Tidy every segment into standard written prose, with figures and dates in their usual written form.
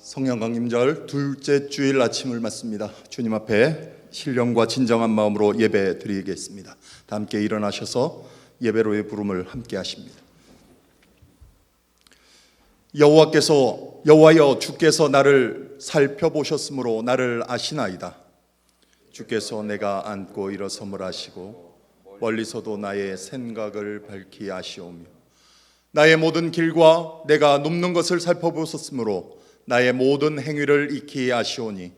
성령강림절 둘째 주일 아침을 맞습니다. 주님 앞에 신령과 진정한 마음으로 예배 드리겠습니다. 다 함께 일어나셔서 예배로의 부름을 함께 하십니다. 여호와여 주께서 나를 살펴보셨으므로 나를 아시나이다. 주께서 내가 앉고 일어섬을 아시고 멀리서도 나의 생각을 밝히 아시오며 나의 모든 길과 내가 눕는 것을 살펴보셨으므로 나의 모든 행위를 익히 아시오니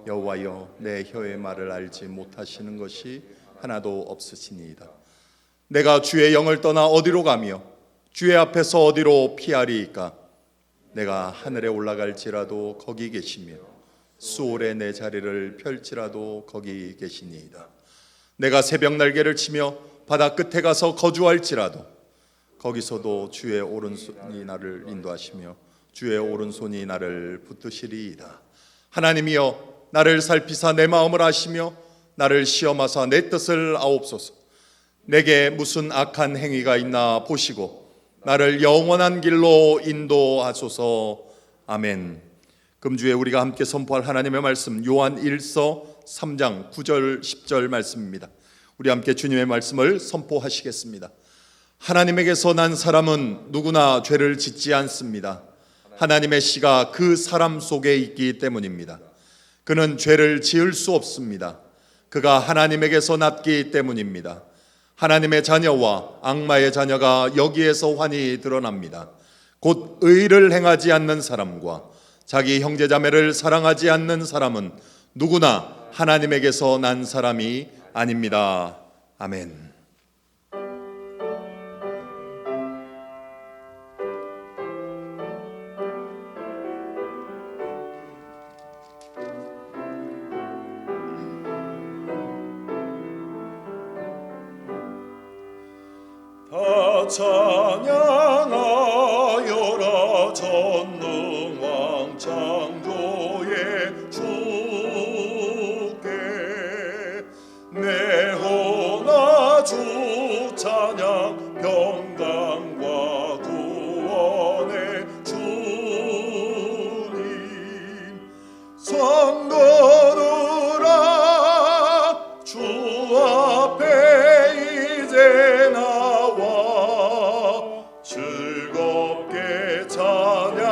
여호와여 내 혀의 말을 알지 못하시는 것이 하나도 없으시니이다. 내가 주의 영을 떠나 어디로 가며 주의 앞에서 어디로 피하리이까? 내가 하늘에 올라갈지라도 거기 계시며 수월에 내 자리를 펼지라도 거기 계시니이다. 내가 새벽 날개를 치며 바다 끝에 가서 거주할지라도 거기서도 주의 오른손이 나를 인도하시며 주의 오른손이 나를 붙드시리이다. 하나님이여 나를 살피사 내 마음을 아시며 나를 시험하사 내 뜻을 아옵소서. 내게 무슨 악한 행위가 있나 보시고 나를 영원한 길로 인도하소서. 아멘. 금주에 우리가 함께 선포할 하나님의 말씀 요한 1서 3장 9절 10절 말씀입니다. 우리 함께 주님의 말씀을 선포하시겠습니다. 하나님에게서 난 사람은 누구나 죄를 짓지 않습니다. 하나님의 씨가 그 사람 속에 있기 때문입니다. 그는 죄를 지을 수 없습니다. 그가 하나님에게서 났기 때문입니다. 하나님의 자녀와 악마의 자녀가 여기에서 환히 드러납니다. 곧 의를 행하지 않는 사람과 자기 형제자매를 사랑하지 않는 사람은 누구나 하나님에게서 난 사람이 아닙니다. 아멘. 찬양하여라 전능왕 창조의 주께 내 혼아 주 찬양 평강과 구원의 주님 성 거두라 주 앞에 이제 즐겁게 찬양하여라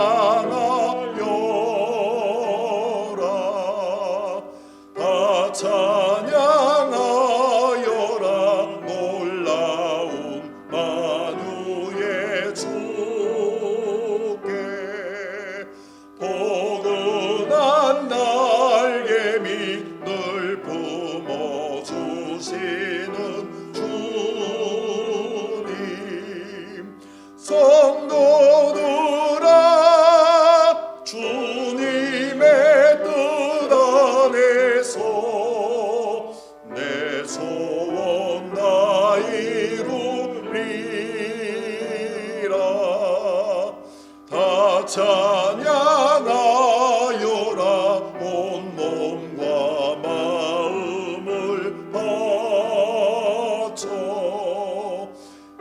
다 찬양하여라 놀라운 만유의 주께 포근한 날개미 늘 품어주시는 주님 성도들아 주님의 뜻 안에서 내 소원 다 이루리라 다 찬양하여라 온 몸과 마음을 바쳐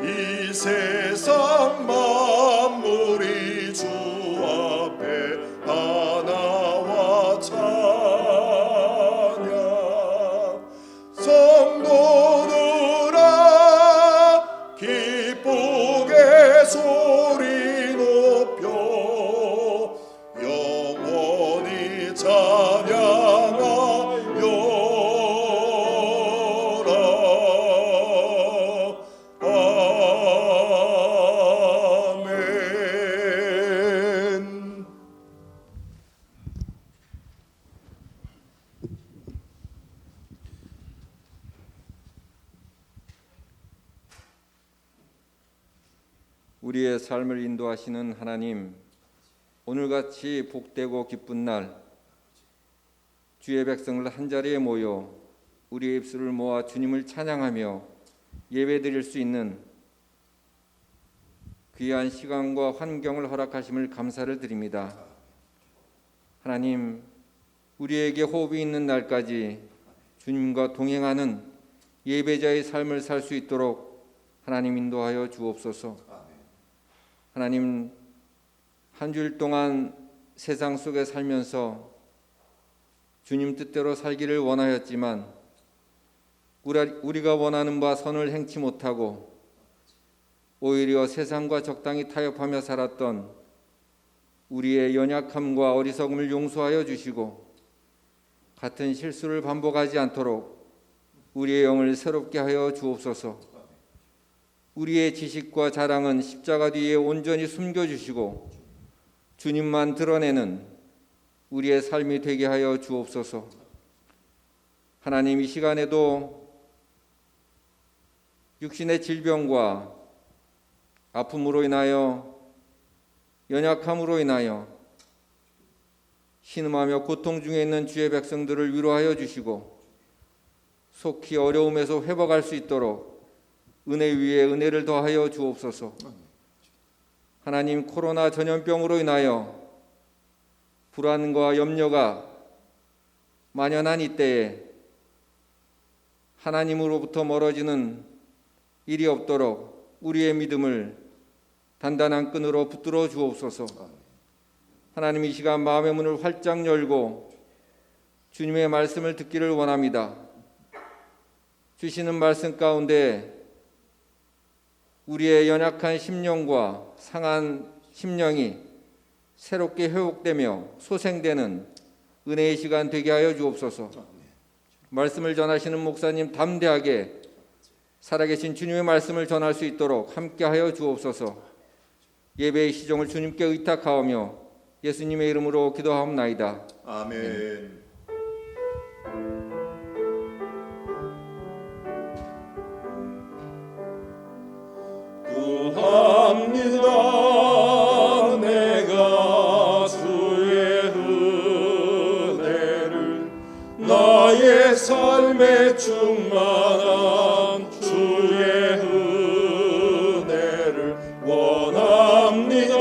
이 세상 만물이 주 앞에 하나와 찬양 성도들아 기쁘게 소리 높여 영원히 찬양하여라 아멘. 우리의 삶을 인도하시는 하나님, 오늘같이 복되고 기쁜 날 주의 백성을 한자리에 모여 우리의 입술을 모아 주님을 찬양하며 예배드릴 수 있는 귀한 시간과 환경을 허락하심을 감사를 드립니다. 하나님, 우리에게 호흡이 있는 날까지 주님과 동행하는 예배자의 삶을 살 수 있도록 하나님 인도하여 주옵소서. 하나님, 한 주일 동안 세상 속에 살면서 주님 뜻대로 살기를 원하였지만 우리가 원하는 바 선을 행치 못하고 오히려 세상과 적당히 타협하며 살았던 우리의 연약함과 어리석음을 용서하여 주시고 같은 실수를 반복하지 않도록 우리의 영을 새롭게 하여 주옵소서. 우리의 지식과 자랑은 십자가 뒤에 온전히 숨겨주시고 주님만 드러내는 우리의 삶이 되게 하여 주옵소서. 하나님, 이 시간에도 육신의 질병과 아픔으로 인하여 연약함으로 인하여 신음하며 고통 중에 있는 주의 백성들을 위로하여 주시고 속히 어려움에서 회복할 수 있도록 은혜 위에 은혜를 더하여 주옵소서. 하나님, 코로나 전염병으로 인하여 불안과 염려가 만연한 이때에 하나님으로부터 멀어지는 일이 없도록 우리의 믿음을 단단한 끈으로 붙들어 주옵소서. 하나님, 이 시간 마음의 문을 활짝 열고 주님의 말씀을 듣기를 원합니다. 주시는 말씀 가운데 우리의 연약한 심령과 상한 심령이 새롭게 회복되며 소생되는 은혜의 시간 되게 하여 주옵소서. 말씀을 전하시는 목사님 담대하게 살아계신 주님의 말씀을 전할 수 있도록 함께하여 주옵소서. 예배의 시종을 주님께 의탁하오며 예수님의 이름으로 기도하옵나이다. 아멘. 구합니다. 내가 주의 은혜를 나의 삶에 충만한 주의 은혜를 원합니다.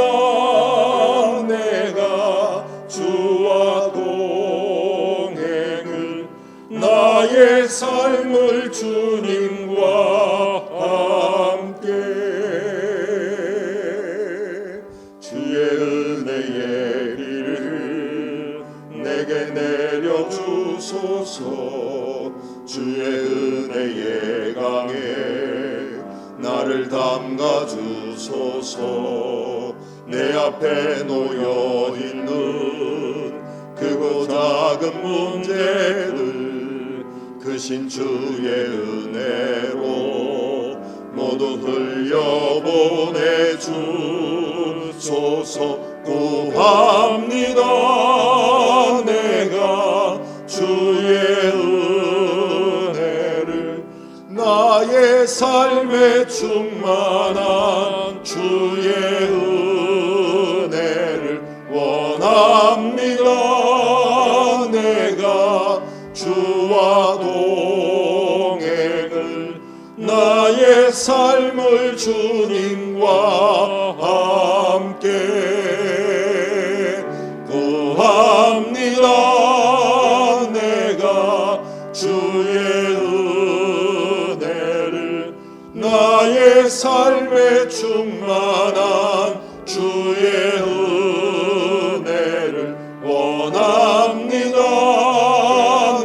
내가 주와 동행을 나의 삶을 주님과 함께 주의 은혜의 길을 내게 내려주소서. 주의 은혜의 강에 나를 담가주소서. 내 앞에 놓여있는 크고 작은 문제들 크신 주의 은혜로 모두 흘려보내주소서. 구합니다. 내가 주의 은혜를 나의 삶에 충만한 주의 은혜를 원합니다. 내가 주와 동행을 나의 삶을 주님과 함께 구합니다. 내가 주의 은혜를 나의 삶에 충만한 주의 은혜를 원합니다.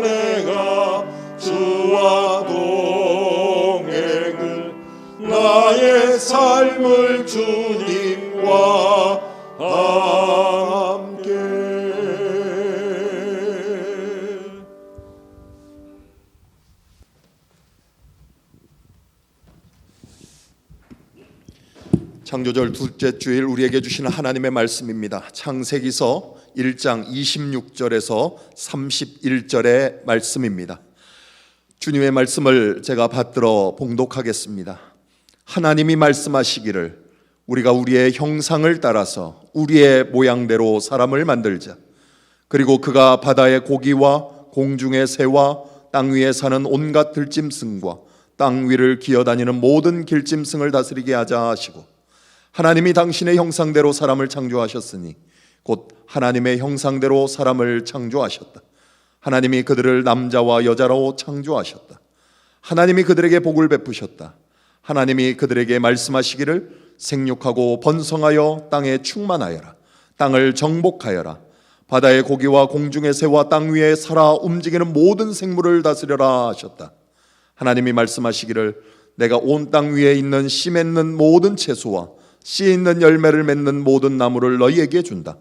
내가 주와 동행을 나의 삶을 주님과 함께 창조절 둘째 주일 우리에게 주시는 하나님의 말씀입니다. 창세기서 1장 26절에서 31절의 말씀입니다. 주님의 말씀을 제가 받들어 봉독하겠습니다. 하나님이 말씀하시기를 우리가 우리의 형상을 따라서 우리의 모양대로 사람을 만들자. 그리고 그가 바다의 고기와 공중의 새와 땅 위에 사는 온갖 들짐승과 땅 위를 기어다니는 모든 길짐승을 다스리게 하자 하시고, 하나님이 당신의 형상대로 사람을 창조하셨으니 곧 하나님의 형상대로 사람을 창조하셨다. 하나님이 그들을 남자와 여자로 창조하셨다. 하나님이 그들에게 복을 베푸셨다. 하나님이 그들에게 말씀하시기를 생육하고 번성하여 땅에 충만하여라. 땅을 정복하여라. 바다의 고기와 공중의 새와 땅 위에 살아 움직이는 모든 생물을 다스려라 하셨다. 하나님이 말씀하시기를 내가 온 땅 위에 있는 씨 맺는 모든 채소와 씨 있는 열매를 맺는 모든 나무를 너희에게 준다.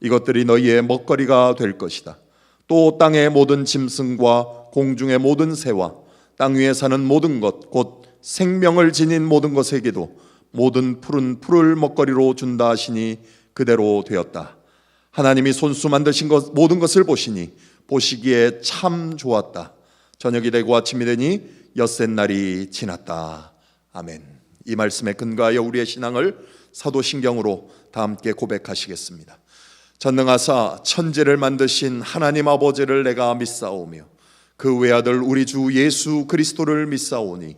이것들이 너희의 먹거리가 될 것이다. 또 땅의 모든 짐승과 공중의 모든 새와 땅 위에 사는 모든 것 곧 생명을 지닌 모든 것에게도 모든 푸른 풀을 먹거리로 준다 하시니 그대로 되었다. 하나님이 손수 만드신 것 모든 것을 보시니 보시기에 참 좋았다. 저녁이 되고 아침이 되니 엿새 날이 지났다. 아멘. 이 말씀에 근거하여 우리의 신앙을 사도신경으로 다 함께 고백하시겠습니다. 전능하사 천지를 만드신 하나님 아버지를 내가 믿사오며 그 외아들 우리 주 예수 그리스도를 믿사오니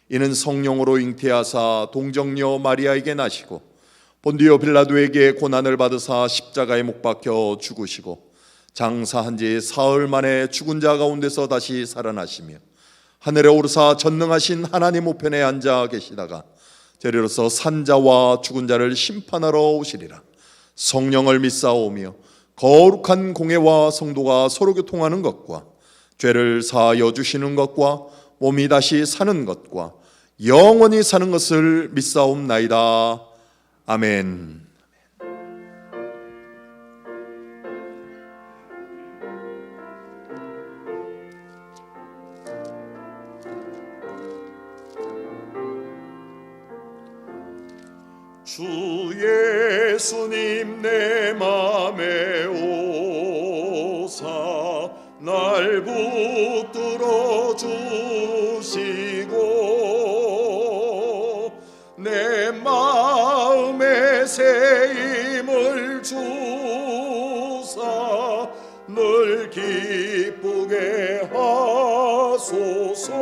이는 성령으로 잉태하사 동정녀 마리아에게 나시고 본디오 빌라도에게 고난을 받으사 십자가에 못 박혀 죽으시고 장사한 지 사흘 만에 죽은 자 가운데서 다시 살아나시며 하늘에 오르사 전능하신 하나님 우편에 앉아 계시다가 저리로서 산자와 죽은 자를 심판하러 오시리라. 성령을 믿사오며 거룩한 공회와 성도가 서로 교통하는 것과 죄를 사하여 주시는 것과 몸이 다시 사는 것과 영원히 사는 것을 믿사옵나이다. 아멘. 주 예수님 내 맘에 오사 날 붙들어 주시고 내 마음에 새 힘을 주사 늘 기쁘게 하소서.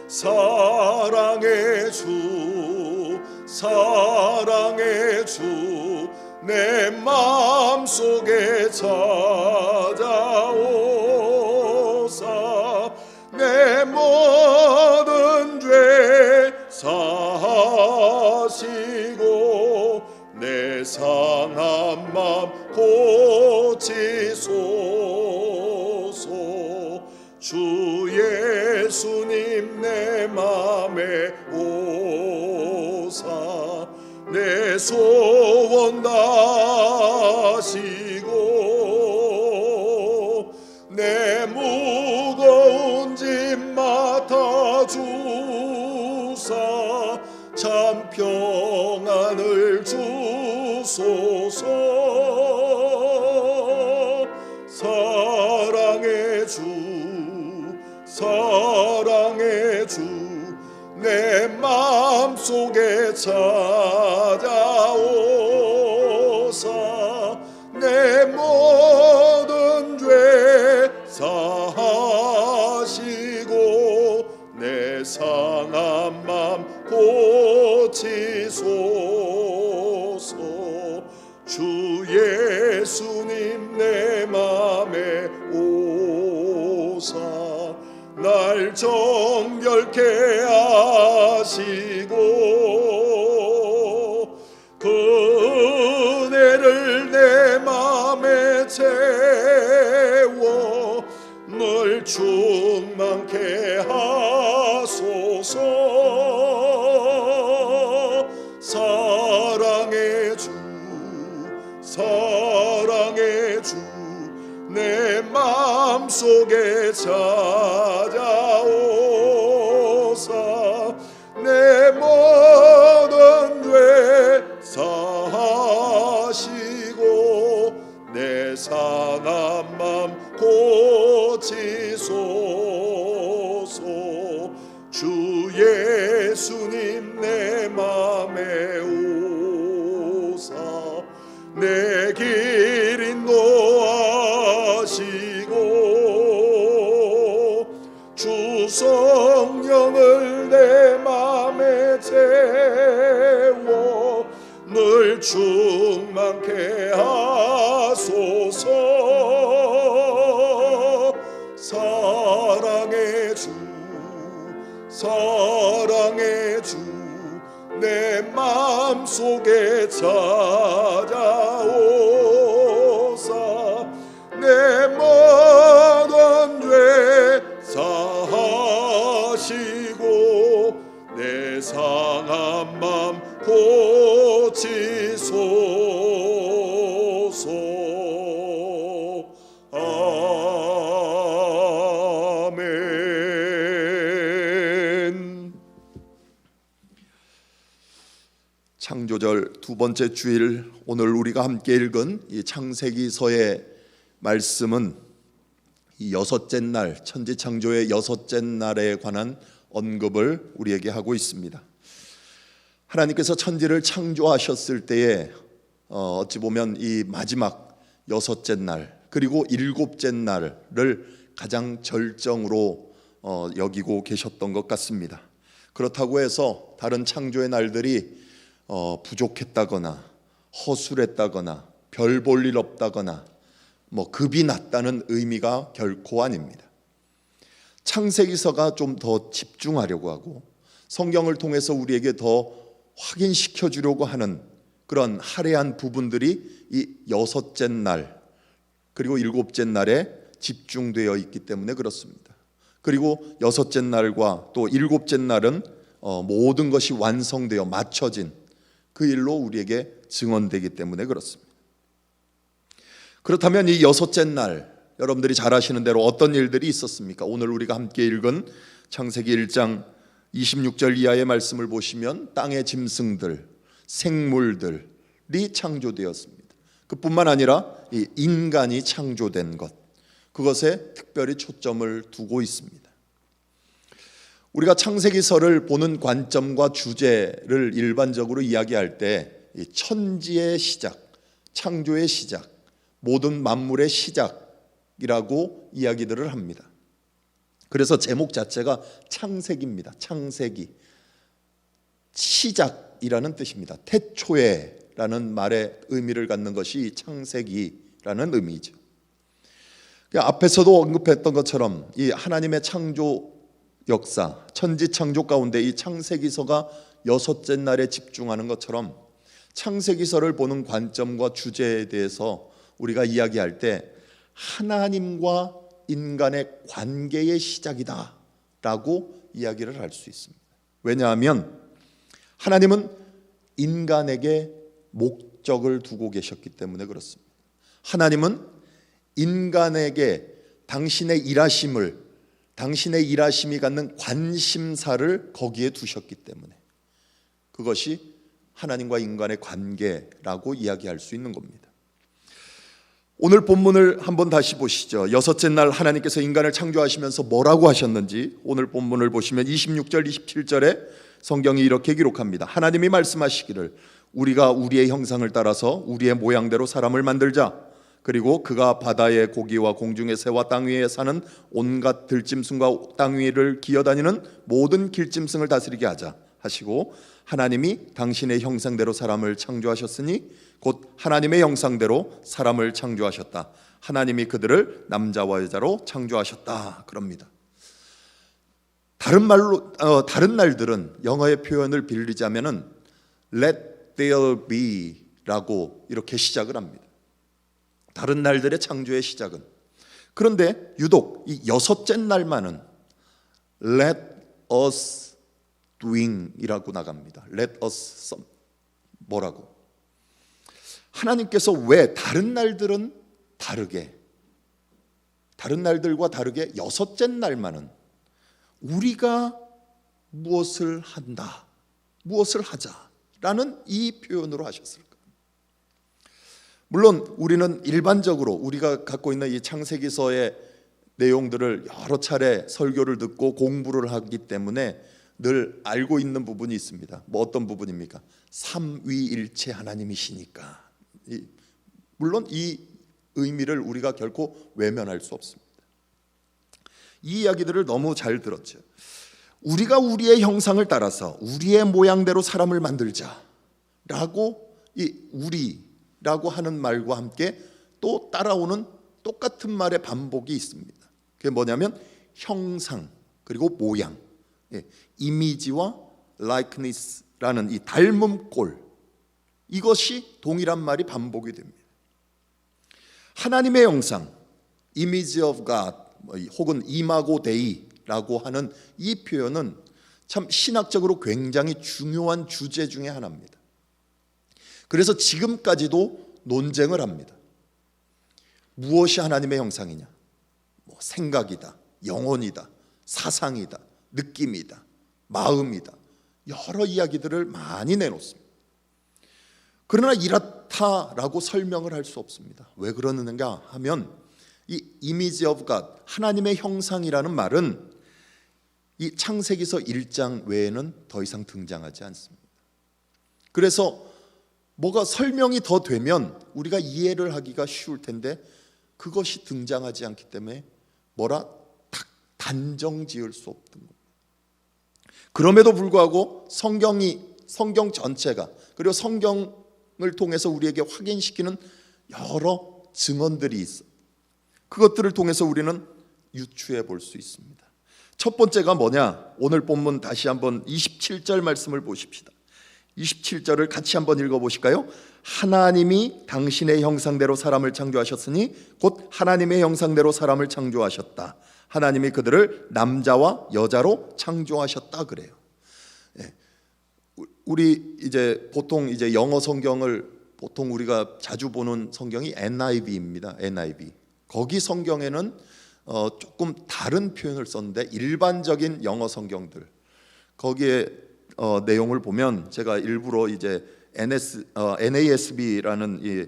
사랑의 주 사랑의 주 내 마음속에 찾아오사 내 모든 죄 사하시고 내 상한 맘 고치소서. 주 예수님 내 맘에 오사 내 소원 다시고 내 무거운 짐 맡아주사 참 평안을 주소서. 사랑의 주 사랑의 주 내 마음속에 찾아오사 내 모든 죄 사하시고 내 상한 맘 고치소서. 주 예수님 내 맘에 오사 날 정결케 하시고 그 은혜를 내 맘에 채워 늘 충만케 하소서. 사랑의 주 사랑의 주 내 마음속에 찾아오사 내 모든 죄 사하시고 내 상한 맘 고치소서. 주 예수님 내 맘에 오사 내 길 인도하시고 주 성령을 내 맘에 채워 늘 충만케 하소서. 사랑의 주 사랑의 주 내 마음속에 찾아오사 내 모든 죄 사하시고 내 상한 맘 고치소서. 아멘. 창조절 두 번째 주일, 오늘 우리가 함께 읽은 이 창세기서의 말씀은 이 여섯째 날, 천지창조의 여섯째 날에 관한 언급을 우리에게 하고 있습니다. 하나님께서 천지를 창조하셨을 때에 어찌 보면 이 마지막 여섯째 날 그리고 일곱째 날을 가장 절정으로 여기고 계셨던 것 같습니다. 그렇다고 해서 다른 창조의 날들이 부족했다거나 허술했다거나 별 볼 일 없다거나 급이 낮다는 의미가 결코 아닙니다. 창세기서가 좀 더 집중하려고 하고 성경을 통해서 우리에게 더 확인시켜 주려고 하는 그런 할애한 부분들이 이 여섯째 날 그리고 일곱째 날에 집중되어 있기 때문에 그렇습니다. 그리고 여섯째 날과 또 일곱째 날은 모든 것이 완성되어 맞춰진 그 일로 우리에게 증언되기 때문에 그렇습니다. 그렇다면 이 여섯째 날 여러분들이 잘 아시는 대로 어떤 일들이 있었습니까? 오늘 우리가 함께 읽은 창세기 1장 26절 이하의 말씀을 보시면 땅의 짐승들, 생물들이 창조되었습니다. 그뿐만 아니라 이 인간이 창조된 것, 그것에 특별히 초점을 두고 있습니다. 우리가 창세기서를 보는 관점과 주제를 일반적으로 이야기할 때 이 천지의 시작, 창조의 시작, 모든 만물의 시작이라고 이야기들을 합니다. 그래서 제목 자체가 창세기입니다. 창세기, 시작이라는 뜻입니다. 태초에라는 말의 의미를 갖는 것이 창세기라는 의미죠. 앞에서도 언급했던 것처럼 이 하나님의 창조 역사, 천지 창조 가운데 이 창세기서가 여섯째 날에 집중하는 것처럼 창세기서를 보는 관점과 주제에 대해서 우리가 이야기할 때 하나님과 인간의 관계의 시작이다라고 이야기를 할 수 있습니다. 왜냐하면 하나님은 인간에게 목적을 두고 계셨기 때문에 그렇습니다. 하나님은 인간에게 당신의 일하심이 갖는 관심사를 거기에 두셨기 때문에 그것이 하나님과 인간의 관계라고 이야기할 수 있는 겁니다. 오늘 본문을 한번 다시 보시죠. 여섯째 날 하나님께서 인간을 창조하시면서 뭐라고 하셨는지 오늘 본문을 보시면 26절 27절에 성경이 이렇게 기록합니다. 하나님이 말씀하시기를 우리가 우리의 형상을 따라서 우리의 모양대로 사람을 만들자. 그리고 그가 바다의 고기와 공중의 새와 땅 위에 사는 온갖 들짐승과 땅 위를 기어다니는 모든 길짐승을 다스리게 하자 하시고 하나님이 당신의 형상대로 사람을 창조하셨으니 곧 하나님의 형상대로 사람을 창조하셨다. 하나님이 그들을 남자와 여자로 창조하셨다. 그럽니다. 다른 날들은 영어의 표현을 빌리자면은 Let there be라고 이렇게 시작을 합니다. 다른 날들의 창조의 시작은. 그런데 유독 이 여섯째 날만은 Let us doing이라고 나갑니다. Let us 뭐라고? 하나님께서 왜 다른 날들과 다르게 여섯째 날만은 우리가 무엇을 하자라는 이 표현으로 하셨을까? 물론 우리는 일반적으로 우리가 갖고 있는 이 창세기서의 내용들을 여러 차례 설교를 듣고 공부를 하기 때문에 늘 알고 있는 부분이 있습니다. 어떤 부분입니까? 삼위일체 하나님이시니까. 물론 이 의미를 우리가 결코 외면할 수 없습니다. 이 이야기들을 너무 잘 들었죠. 우리가 우리의 형상을 따라서 우리의 모양대로 사람을 만들자라고 이 우리라고 하는 말과 함께 또 따라오는 똑같은 말의 반복이 있습니다. 그게 뭐냐면 형상 그리고 모양, 이미지와 likenes스라는 라는 이 닮음 꼴, 이것이 동일한 말이 반복이 됩니다. 하나님의 형상, image of God, 혹은 이마고 데이라고 하는 이 표현은 참 신학적으로 굉장히 중요한 주제 중에 하나입니다. 그래서 지금까지도 논쟁을 합니다. 무엇이 하나님의 형상이냐? 생각이다, 영혼이다, 사상이다, 느낌이다, 마음이다, 여러 이야기들을 많이 내놓습니다. 그러나 이렇다라고 설명을 할 수 없습니다. 왜 그러는가 하면 이 image of God, 하나님의 형상이라는 말은 이 창세기서 1장 외에는 더 이상 등장하지 않습니다. 그래서 뭐가 설명이 더 되면 우리가 이해를 하기가 쉬울 텐데 그것이 등장하지 않기 때문에 뭐라 딱 단정 지을 수 없던 겁니다. 그럼에도 불구하고 성경 전체가, 그리고 성경을 통해서 우리에게 확인시키는 여러 증언들이 있어. 그것들을 통해서 우리는 유추해 볼 수 있습니다. 첫 번째가 뭐냐? 오늘 본문 다시 한번 27절 말씀을 보십시다. 27절을 같이 한번 읽어보실까요? 하나님이 당신의 형상대로 사람을 창조하셨으니 곧 하나님의 형상대로 사람을 창조하셨다. 하나님이 그들을 남자와 여자로 창조하셨다 그래요. 우리 이제 보통 이제 영어 성경을 보통 우리가 자주 보는 성경이 NIV입니다. NIV. 거기 성경에는 조금 다른 표현을 썼는데 일반적인 영어 성경들 거기에 내용을 보면 제가 일부러 이제 NASB라는 이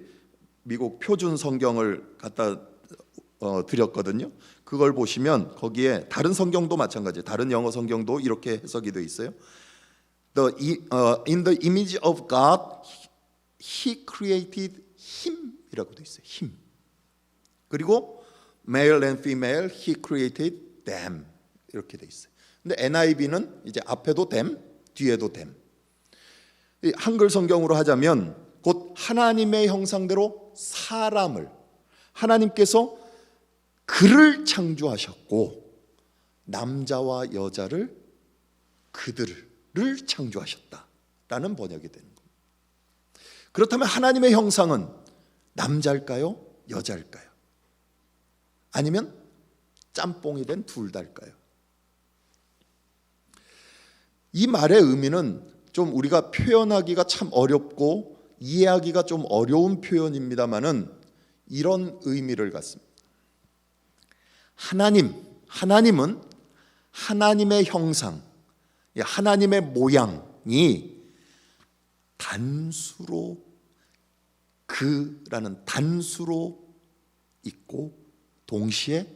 미국 표준 성경을 갖다 드렸거든요. 그걸 보시면 거기에 다른 성경도 마찬가지, 다른 영어 성경도 이렇게 해석이 되어 있어요. In the image of God, He created him이라고 되어 있어요. him. 그리고 male and female, He created them 이렇게 되어 있어요. 근데 NIV는 이제 앞에도 them, 뒤에도 them. 한글 성경으로 하자면 곧 하나님의 형상대로 사람을 하나님께서 그를 창조하셨고 남자와 여자를 그들을 창조하셨다라는 번역이 되는 겁니다. 그렇다면 하나님의 형상은 남자일까요? 여자일까요? 아니면 짬뽕이 된 둘 다일까요? 이 말의 의미는 좀 우리가 표현하기가 참 어렵고 이해하기가 좀 어려운 표현입니다만은 이런 의미를 갖습니다. 하나님은 하나님의 형상, 하나님의 모양이 단수로 그라는 단수로 있고 동시에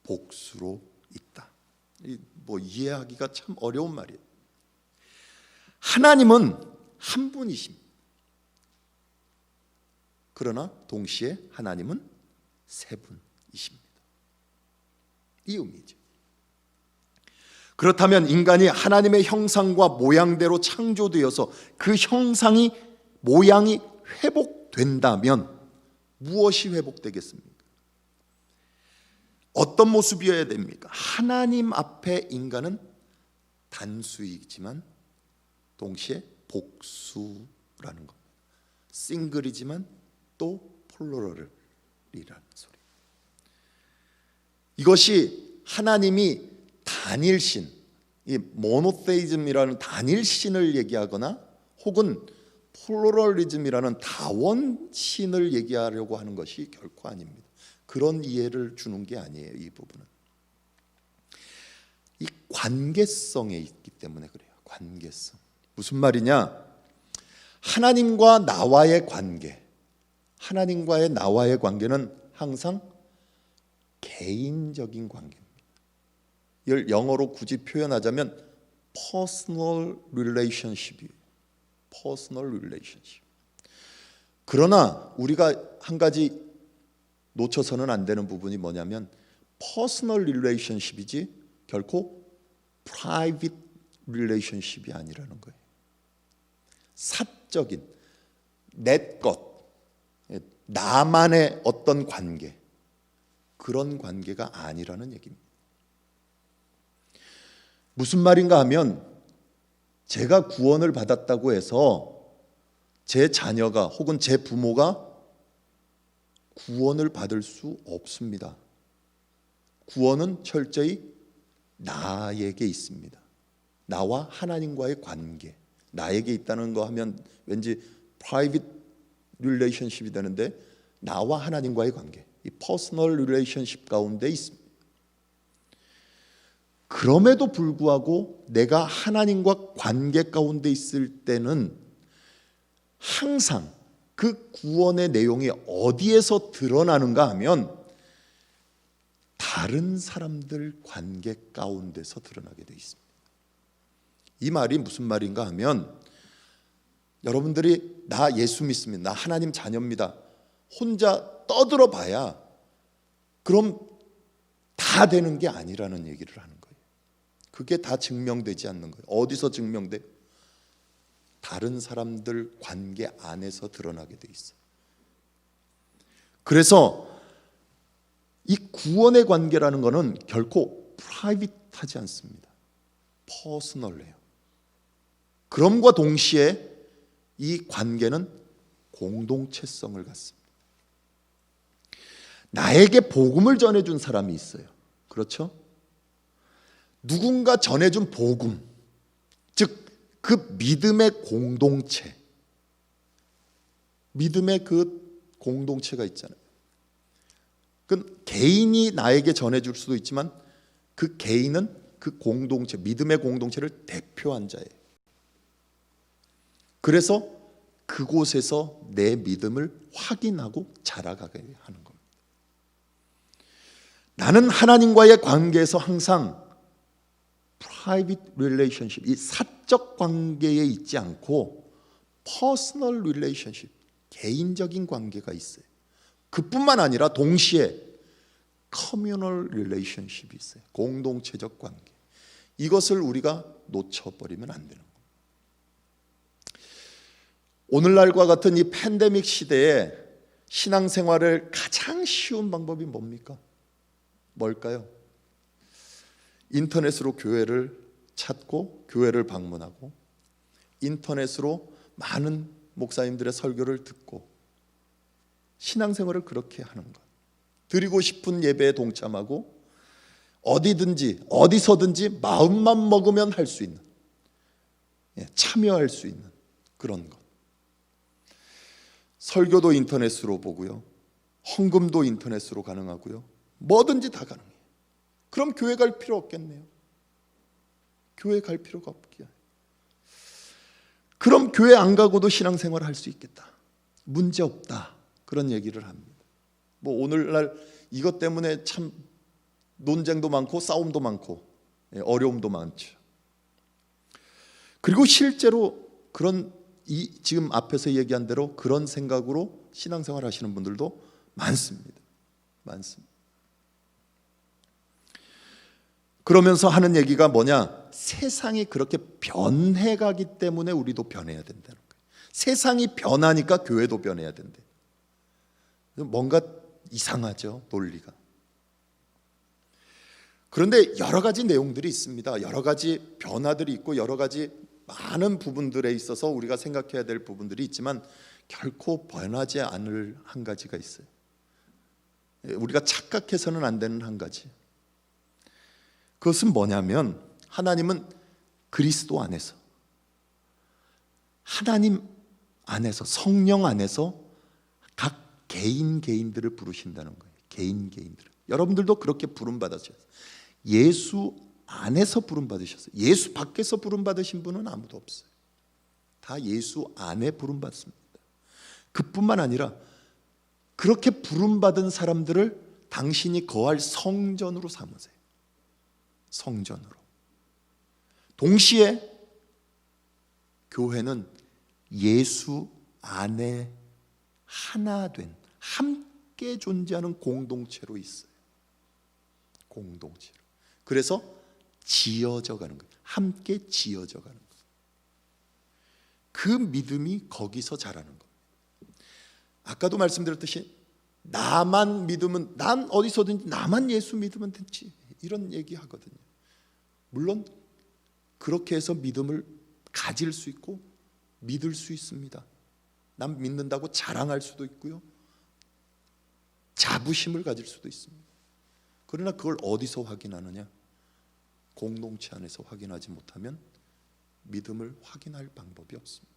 복수로 있다. 뭐 이해하기가 참 어려운 말이에요. 하나님은 한 분이십니다. 그러나 동시에 하나님은 세 분이십니다. 이 의미죠. 그렇다면 인간이 하나님의 형상과 모양대로 창조되어서 그 형상이 모양이 회복된다면 무엇이 회복되겠습니까? 어떤 모습이어야 됩니까? 하나님 앞에 인간은 단수이지만 동시에 복수라는 것. 싱글이지만 또 플루럴이라는 소리. 이것이 하나님이 단일신, 이 모노테이즘이라는 단일신을 얘기하거나 혹은 플루럴리즘이라는 다원신을 얘기하려고 하는 것이 결코 아닙니다. 그런 이해를 주는 게 아니에요. 이 부분은 이 관계성에 있기 때문에 그래요. 관계성. 무슨 말이냐? 하나님과 나와의 관계, 하나님과의 나와의 관계는 항상 개인적인 관계입니다. 이걸 영어로 굳이 표현하자면 personal relationship이에요. personal relationship. 그러나 우리가 한 가지 놓쳐서는 안 되는 부분이 뭐냐면 personal relationship이지 결코 private relationship이 아니라는 거예요. 사적인 내 것, 나만의 어떤 관계, 그런 관계가 아니라는 얘기입니다. 무슨 말인가 하면 제가 구원을 받았다고 해서 제 자녀가 혹은 제 부모가 구원을 받을 수 없습니다. 구원은 철저히 나에게 있습니다. 나와 하나님과의 관계, 나에게 있다는 거 하면 왠지 private relationship이 되는데 나와 하나님과의 관계, 이 personal relationship 가운데 있습니다. 그럼에도 불구하고 내가 하나님과 관계 가운데 있을 때는 항상 그 구원의 내용이 어디에서 드러나는가 하면 다른 사람들 관계 가운데서 드러나게 되어 있습니다. 이 말이 무슨 말인가 하면 여러분들이 나 예수 믿습니다. 나 하나님 자녀입니다. 혼자 떠들어 봐야 그럼 다 되는 게 아니라는 얘기를 하는 거예요. 그게 다 증명되지 않는 거예요. 어디서 증명돼? 다른 사람들 관계 안에서 드러나게 돼 있어요. 그래서 이 구원의 관계라는 것은 결코 프라이빗하지 않습니다. 퍼스널해요. 그럼과 동시에 이 관계는 공동체성을 갖습니다. 나에게 복음을 전해준 사람이 있어요. 그렇죠? 누군가 전해준 복음, 즉 그 믿음의 공동체, 믿음의 그 공동체가 있잖아요. 그 개인이 나에게 전해줄 수도 있지만 그 개인은 그 공동체, 믿음의 공동체를 대표한 자예요. 그래서 그곳에서 내 믿음을 확인하고 자라가게 하는 겁니다. 나는 하나님과의 관계에서 항상 private relationship, 이 사적 관계에 있지 않고 personal relationship, 개인적인 관계가 있어요. 그뿐만 아니라 동시에 communal relationship이 있어요. 공동체적 관계. 이것을 우리가 놓쳐버리면 안 되는 거예요. 오늘날과 같은 이 팬데믹 시대에 신앙생활을 가장 쉬운 방법이 뭡니까? 뭘까요? 인터넷으로 교회를 찾고 교회를 방문하고 인터넷으로 많은 목사님들의 설교를 듣고 신앙생활을 그렇게 하는 것. 드리고 싶은 예배에 동참하고 어디든지 어디서든지 마음만 먹으면 할 수 있는, 참여할 수 있는 그런 것. 설교도 인터넷으로 보고요. 헌금도 인터넷으로 가능하고요. 뭐든지 다 가능해요. 그럼 교회 갈 필요 없겠네요. 교회 갈 필요가 없기야. 그럼 교회 안 가고도 신앙생활을 할 수 있겠다. 문제 없다. 그런 얘기를 합니다. 뭐 오늘날 이것 때문에 참 논쟁도 많고 싸움도 많고 어려움도 많죠. 그리고 실제로 그런 지금 앞에서 얘기한 대로 그런 생각으로 신앙생활 하시는 분들도 많습니다. 많습니다. 그러면서 하는 얘기가 뭐냐? 세상이 그렇게 변해가기 때문에 우리도 변해야 된다는 거예요. 세상이 변하니까 교회도 변해야 된대. 뭔가 이상하죠, 논리가. 그런데 여러 가지 내용들이 있습니다. 여러 가지 변화들이 있고 여러 가지 많은 부분들에 있어서 우리가 생각해야 될 부분들이 있지만 결코 변하지 않을 한 가지가 있어요. 우리가 착각해서는 안 되는 한 가지. 그것은 뭐냐면 하나님은 그리스도 안에서, 하나님 안에서, 성령 안에서 각 개인들을 부르신다는 거예요. 개인들을. 여러분들도 그렇게 부름받으셨어요. 예수 안에서 부름받으셨어요. 예수 밖에서 부름받으신 분은 아무도 없어요. 다 예수 안에 부름받습니다. 그뿐만 아니라 그렇게 부름받은 사람들을 당신이 거할 성전으로 삼으세요. 성전으로. 동시에 교회는 예수 안에 하나 된, 함께 존재하는 공동체로 있어요. 공동체로. 그래서 지어져 가는 거예요. 함께 지어져 가는 거예요. 그 믿음이 거기서 자라는 거예요. 아까도 말씀드렸듯이 나만 믿으면, 난 어디서든지 나만 예수 믿으면 됐지, 이런 얘기 하거든요. 물론 그렇게 해서 믿음을 가질 수 있고 믿을 수 있습니다. 남 믿는다고 자랑할 수도 있고요, 자부심을 가질 수도 있습니다. 그러나 그걸 어디서 확인하느냐? 공동체 안에서 확인하지 못하면 믿음을 확인할 방법이 없습니다.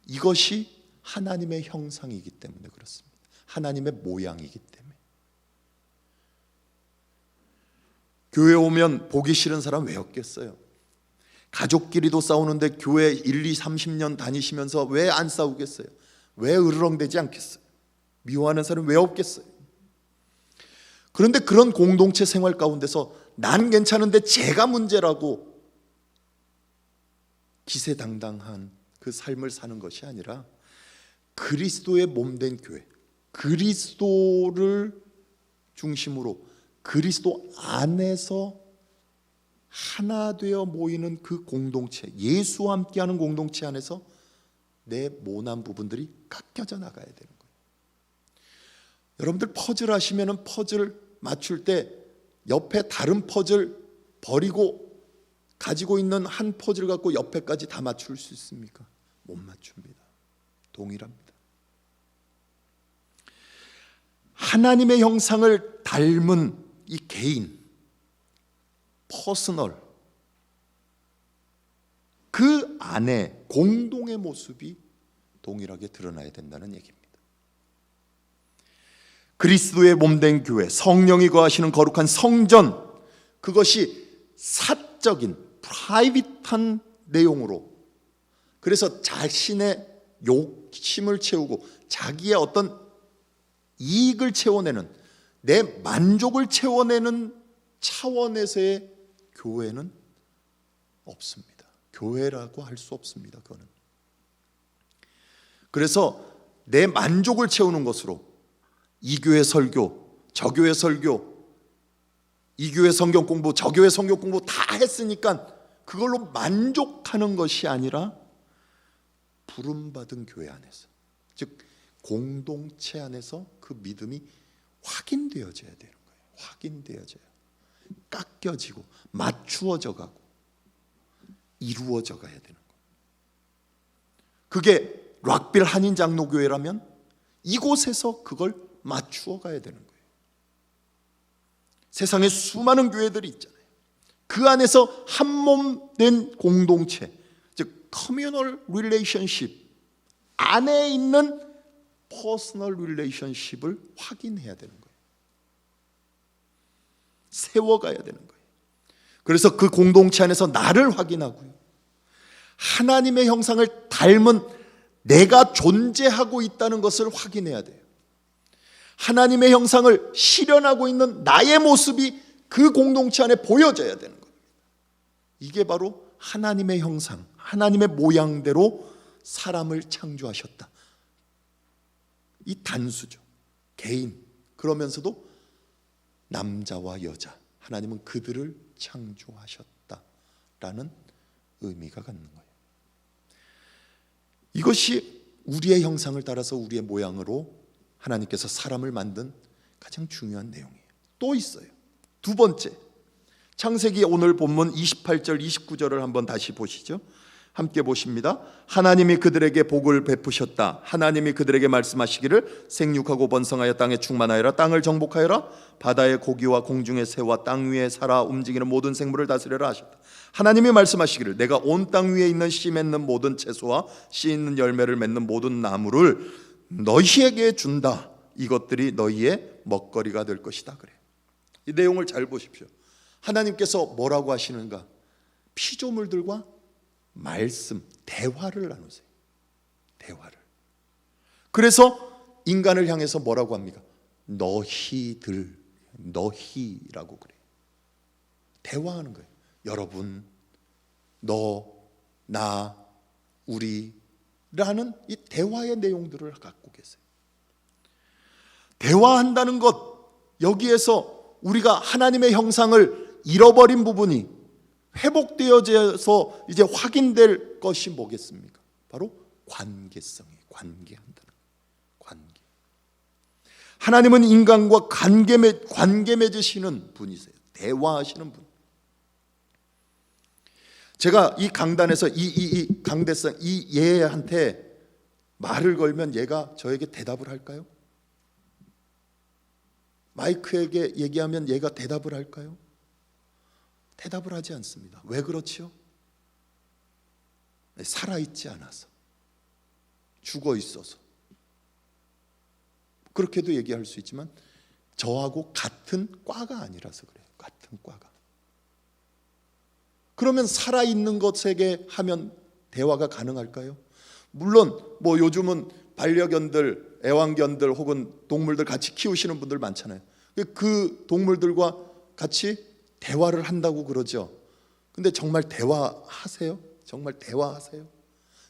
이것이 하나님의 형상이기 때문에 그렇습니다. 하나님의 모양이기 때문에. 교회 오면 보기 싫은 사람 왜 없겠어요? 가족끼리도 싸우는데 교회 1, 2, 30년 다니시면서 왜 안 싸우겠어요? 왜 으르렁대지 않겠어요? 미워하는 사람 왜 없겠어요? 그런데 그런 공동체 생활 가운데서 난 괜찮은데 제가 문제라고 기세당당한 그 삶을 사는 것이 아니라 그리스도의 몸된 교회, 그리스도를 중심으로 그리스도 안에서 하나 되어 모이는 그 공동체, 예수와 함께하는 공동체 안에서 내 모난 부분들이 깎여져 나가야 되는 거예요. 여러분들 퍼즐 하시면은 퍼즐 맞출 때 옆에 다른 퍼즐 버리고 가지고 있는 한 퍼즐 갖고 옆에까지 다 맞출 수 있습니까? 못 맞춥니다. 동일합니다. 하나님의 형상을 닮은 이 개인, 퍼스널, 그 안에 공동의 모습이 동일하게 드러나야 된다는 얘기입니다. 그리스도의 몸된 교회, 성령이 거하시는 거룩한 성전, 그것이 사적인 프라이빗한 내용으로, 그래서 자신의 욕심을 채우고 자기의 어떤 이익을 채워내는, 내 만족을 채워내는 차원에서의 교회는 없습니다. 교회라고 할 수 없습니다. 그거는. 그래서 내 만족을 채우는 것으로 이 교회 설교, 저 교회 설교, 이 교회 성경 공부, 저 교회 성경 공부 다 했으니까 그걸로 만족하는 것이 아니라 부름받은 교회 안에서, 즉 공동체 안에서 그 믿음이 확인되어져야 되는 거예요. 확인되어져요. 깎여지고 맞추어져 가고 이루어져 가야 되는 거예요. 그게 락빌 한인 장로교회라면 이곳에서 그걸 맞추어 가야 되는 거예요. 세상에 수많은 교회들이 있잖아요. 그 안에서 한 몸 된 공동체, 즉 커뮤널 릴레이션십 안에 있는 퍼스널 릴레이션십을 확인해야 되는 거예요. 세워가야 되는 거예요. 그래서 그 공동체 안에서 나를 확인하고요, 하나님의 형상을 닮은 내가 존재하고 있다는 것을 확인해야 돼요. 하나님의 형상을 실현하고 있는 나의 모습이 그 공동체 안에 보여져야 되는 거예요. 이게 바로 하나님의 형상, 하나님의 모양대로 사람을 창조하셨다. 이 단수죠. 개인. 그러면서도 남자와 여자, 하나님은 그들을 창조하셨다라는 의미가 갖는 거예요. 이것이 우리의 형상을 따라서 우리의 모양으로 하나님께서 사람을 만든 가장 중요한 내용이에요. 또 있어요. 두 번째, 창세기 오늘 본문 28절 29절을 한번 다시 보시죠. 함께 보십니다. 하나님이 그들에게 복을 베푸셨다. 하나님이 그들에게 말씀하시기를 생육하고 번성하여 땅에 충만하여라. 땅을 정복하여라. 바다의 고기와 공중의 새와 땅 위에 살아 움직이는 모든 생물을 다스려라 하셨다. 하나님이 말씀하시기를 내가 온 땅 위에 있는 씨 맺는 모든 채소와 씨 있는 열매를 맺는 모든 나무를 너희에게 준다. 이것들이 너희의 먹거리가 될 것이다. 그래. 이 내용을 잘 보십시오. 하나님께서 뭐라고 하시는가? 피조물들과 말씀, 대화를 나누세요. 대화를. 그래서 인간을 향해서 뭐라고 합니까? 너희들, 너희라고 그래요. 대화하는 거예요. 여러분, 너, 나, 우리라는 이 대화의 내용들을 갖고 계세요. 대화한다는 것, 여기에서 우리가 하나님의 형상을 잃어버린 부분이 회복되어져서 이제 확인될 것이 뭐겠습니까? 바로 관계성이에요. 관계한다는 관계. 하나님은 인간과 관계 맺으시는 분이세요. 대화하시는 분. 제가 이 강단에서 이 강대상 이 얘한테 말을 걸면 얘가 저에게 대답을 할까요? 마이크에게 얘기하면 얘가 대답을 할까요? 대답을 하지 않습니다. 왜 그렇지요? 살아있지 않아서, 죽어 있어서. 그렇게도 얘기할 수 있지만 저하고 같은 과가 아니라서 그래요. 같은 과가. 그러면 살아있는 것에게 하면 대화가 가능할까요? 물론 뭐 요즘은 반려견들, 애완견들 혹은 동물들 같이 키우시는 분들 많잖아요. 그 동물들과 같이 대화를 한다고 그러죠. 근데 정말 대화하세요? 정말 대화하세요?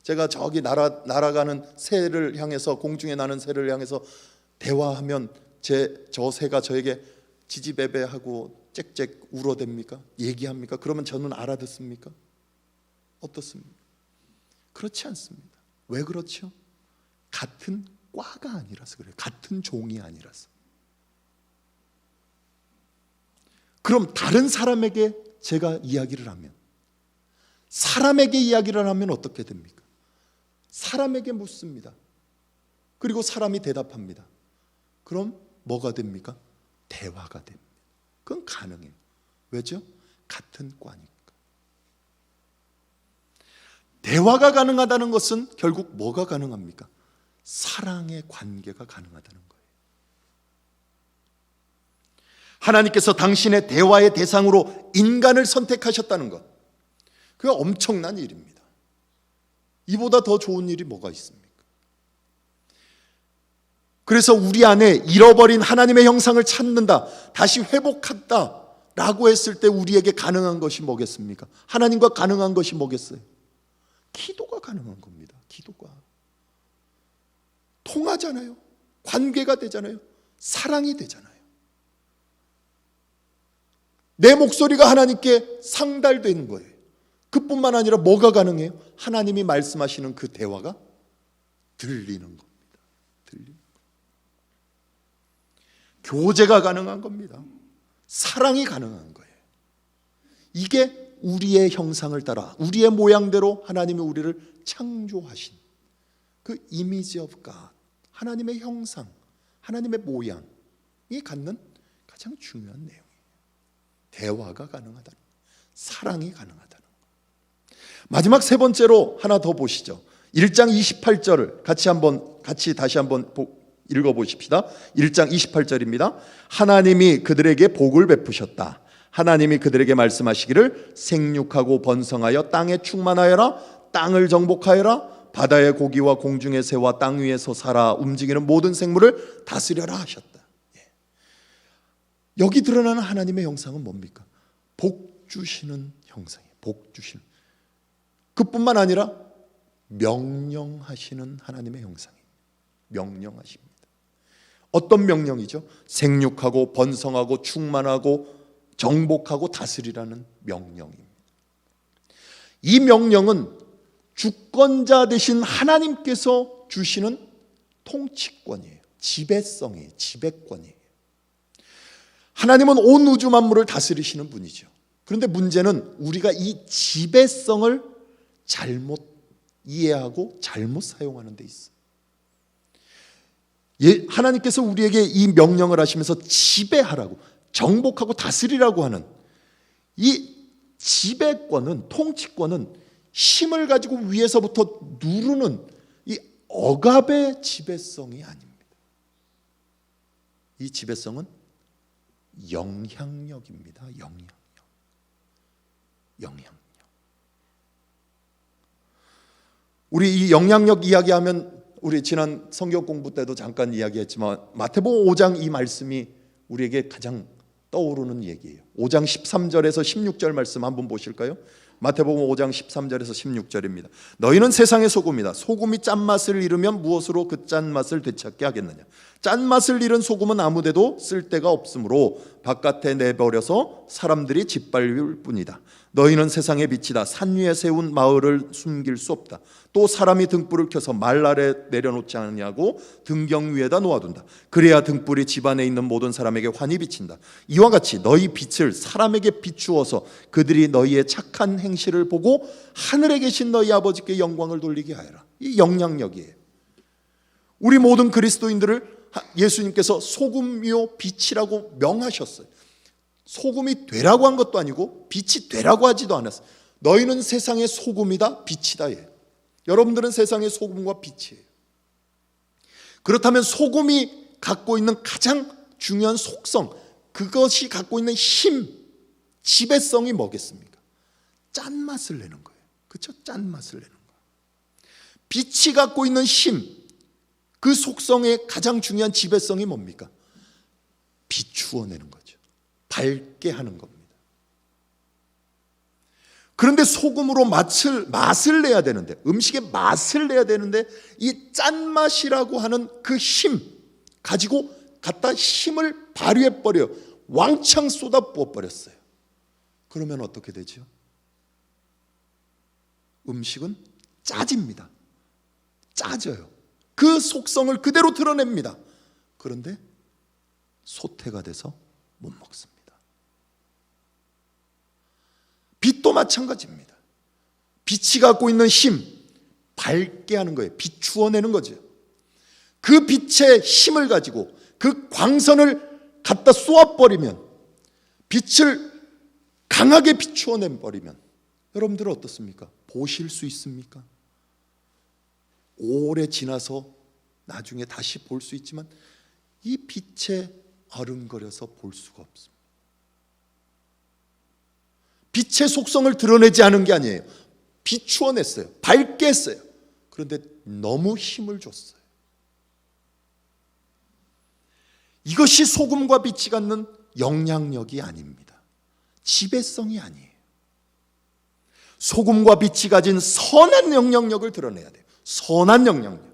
제가 저기 날아가는 새를 향해서, 공중에 나는 새를 향해서 대화하면 저 새가 저에게 지지배배하고 짹짹 울어댑니까? 얘기합니까? 그러면 저는 알아듣습니까? 어떻습니까? 그렇지 않습니다. 왜 그렇죠? 같은 과가 아니라서 그래요. 같은 종이 아니라서. 그럼 다른 사람에게 제가 이야기를 하면, 사람에게 이야기를 하면 어떻게 됩니까? 사람에게 묻습니다. 그리고 사람이 대답합니다. 그럼 뭐가 됩니까? 대화가 됩니다. 그건 가능해요. 왜죠? 같은 과니까. 대화가 가능하다는 것은 결국 뭐가 가능합니까? 사랑의 관계가 가능하다는 거예요. 하나님께서 당신의 대화의 대상으로 인간을 선택하셨다는 것, 그게 엄청난 일입니다. 이보다 더 좋은 일이 뭐가 있습니까? 그래서 우리 안에 잃어버린 하나님의 형상을 찾는다, 다시 회복한다 라고 했을 때 우리에게 가능한 것이 뭐겠습니까? 하나님과 가능한 것이 뭐겠어요? 기도가 가능한 겁니다. 기도가 통하잖아요. 관계가 되잖아요. 사랑이 되잖아요. 내 목소리가 하나님께 상달되는 거예요. 그뿐만 아니라 뭐가 가능해요? 하나님이 말씀하시는 그 대화가 들리는 겁니다. 들리는 거예요. 교제가 가능한 겁니다. 사랑이 가능한 거예요. 이게 우리의 형상을 따라, 우리의 모양대로 하나님이 우리를 창조하신 그 이미지 오브 갓, 하나님의 형상, 하나님의 모양이 갖는 가장 중요한 내용이에요. 대화가 가능하다는 것, 사랑이 가능하다는 것. 마지막 세 번째로 하나 더 보시죠. 1장 28절을 같이 다시 한번 읽어보십시다. 1장 28절입니다. 하나님이 그들에게 복을 베푸셨다. 하나님이 그들에게 말씀하시기를 생육하고 번성하여 땅에 충만하여라. 땅을 정복하여라. 바다의 고기와 공중의 새와 땅 위에서 살아 움직이는 모든 생물을 다스려라 하셨다. 여기 드러나는 하나님의 형상은 뭡니까? 복 주시는 형상이에요. 복 주시는. 그뿐만 아니라 명령하시는 하나님의 형상이에요. 명령하십니다. 어떤 명령이죠? 생육하고 번성하고 충만하고 정복하고 다스리라는 명령입니다. 이 명령은 주권자 되신 하나님께서 주시는 통치권이에요. 지배성이에요. 지배권이에요. 하나님은 온 우주 만물을 다스리시는 분이죠. 그런데 문제는 우리가 이 지배성을 잘못 이해하고 잘못 사용하는 데 있어요. 하나님께서 우리에게 이 명령을 하시면서 지배하라고, 정복하고 다스리라고 하는 이 지배권은, 통치권은 힘을 가지고 위에서부터 누르는 이 억압의 지배성이 아닙니다. 이 지배성은 영향력입니다. 영향력. 우리 이 영향력 이야기하면 우리 지난 성경 공부 때도 잠깐 이야기했지만 마태복음 5장 이 말씀이 우리에게 가장 떠오르는 얘기예요. 5장 13절에서 16절 말씀 한번 보실까요? 마태복음 5장 13절에서 16절입니다. 너희는 세상의 소금이다. 소금이 짠맛을 잃으면 무엇으로 그 짠맛을 되찾게 하겠느냐. 짠맛을 잃은 소금은 아무데도 쓸데가 없으므로 바깥에 내버려서 사람들이 짓밟을 뿐이다. 너희는 세상의 빛이다. 산 위에 세운 마을을 숨길 수 없다. 또 사람이 등불을 켜서 말 아래 내려놓지 않냐고 등경 위에다 놓아둔다. 그래야 등불이 집안에 있는 모든 사람에게 환히 비친다. 이와 같이 너희 빛을 사람에게 비추어서 그들이 너희의 착한 행실을 보고 하늘에 계신 너희 아버지께 영광을 돌리게 하여라. 이 영향력이에요. 우리 모든 그리스도인들을 예수님께서 소금이요 빛이라고 명하셨어요. 소금이 되라고 한 것도 아니고 빛이 되라고 하지도 않았어요. 너희는 세상의 소금이다, 빛이다. 여러분들은 세상의 소금과 빛이에요. 그렇다면 소금이 갖고 있는 가장 중요한 속성, 그것이 갖고 있는 힘, 지배성이 뭐겠습니까? 짠맛을 내는 거예요. 그렇죠? 짠맛을 내는 거예요. 빛이 갖고 있는 힘, 그 속성의 가장 중요한 지배성이 뭡니까? 비추어내는 거죠. 밝게 하는 겁니다. 그런데 소금으로 맛을 내야 되는데, 음식의 맛을 내야 되는데, 이 짠맛이라고 하는 그 힘 가지고 갖다 힘을 발휘해버려 왕창 쏟아부어버렸어요. 그러면 어떻게 되죠? 음식은 짜집니다. 짜져요. 그 속성을 그대로 드러냅니다. 그런데 소태가 돼서 못 먹습니다. 빛도 마찬가지입니다. 빛이 갖고 있는 힘, 밝게 하는 거예요. 비추어내는 거죠. 그 빛의 힘을 가지고 그 광선을 갖다 쏘아버리면, 빛을 강하게 비추어내버리면 여러분들은 어떻습니까? 보실 수 있습니까? 오래 지나서 나중에 다시 볼 수 있지만 이 빛에 어른거려서 볼 수가 없습니다. 빛의 속성을 드러내지 않은 게 아니에요. 비추어냈어요. 밝게 했어요. 그런데 너무 힘을 줬어요. 이것이 소금과 빛이 갖는 영향력이 아닙니다. 지배성이 아니에요. 소금과 빛이 가진 선한 영향력을 드러내야 돼요. 선한 영향력.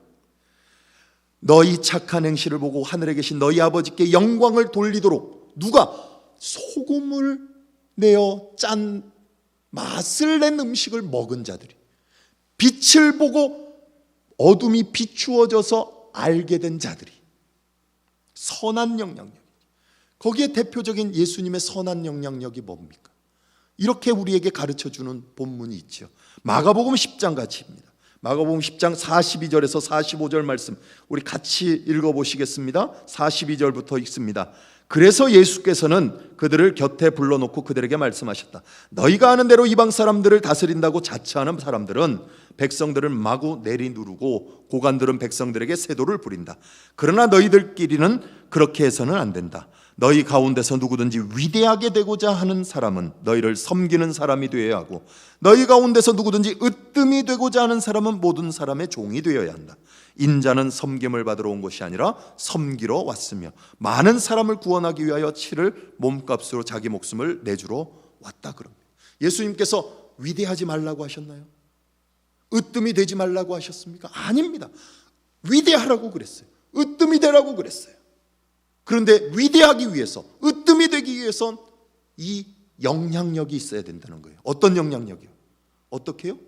너희 착한 행실을 보고 하늘에 계신 너희 아버지께 영광을 돌리도록, 누가? 소금을 내어 짠 맛을 낸 음식을 먹은 자들이, 빛을 보고 어둠이 비추어져서 알게 된 자들이, 선한 영향력. 거기에 대표적인 예수님의 선한 영향력이 뭡니까? 이렇게 우리에게 가르쳐주는 본문이 있죠. 마가복음 10장 같이입니다. 마가복음 10장 42절에서 45절 말씀 우리 같이 읽어보시겠습니다. 42절부터 읽습니다. 그래서 예수께서는 그들을 곁에 불러놓고 그들에게 말씀하셨다. 너희가 아는 대로 이방 사람들을 다스린다고 자처하는 사람들은 백성들을 마구 내리누르고 고관들은 백성들에게 세도를 부린다. 그러나 너희들끼리는 그렇게 해서는 안 된다. 너희 가운데서 누구든지 위대하게 되고자 하는 사람은 너희를 섬기는 사람이 되어야 하고, 너희 가운데서 누구든지 으뜸이 되고자 하는 사람은 모든 사람의 종이 되어야 한다. 인자는 섬김을 받으러 온 것이 아니라 섬기러 왔으며 많은 사람을 구원하기 위하여 치를 몸값으로 자기 목숨을 내주러 왔다. 그럽니다. 예수님께서 위대하지 말라고 하셨나요? 으뜸이 되지 말라고 하셨습니까? 아닙니다. 위대하라고 그랬어요. 으뜸이 되라고 그랬어요. 그런데 위대하기 위해서, 으뜸이 되기 위해선 이 영향력이 있어야 된다는 거예요. 어떤 영향력이요? 어떻게 해요?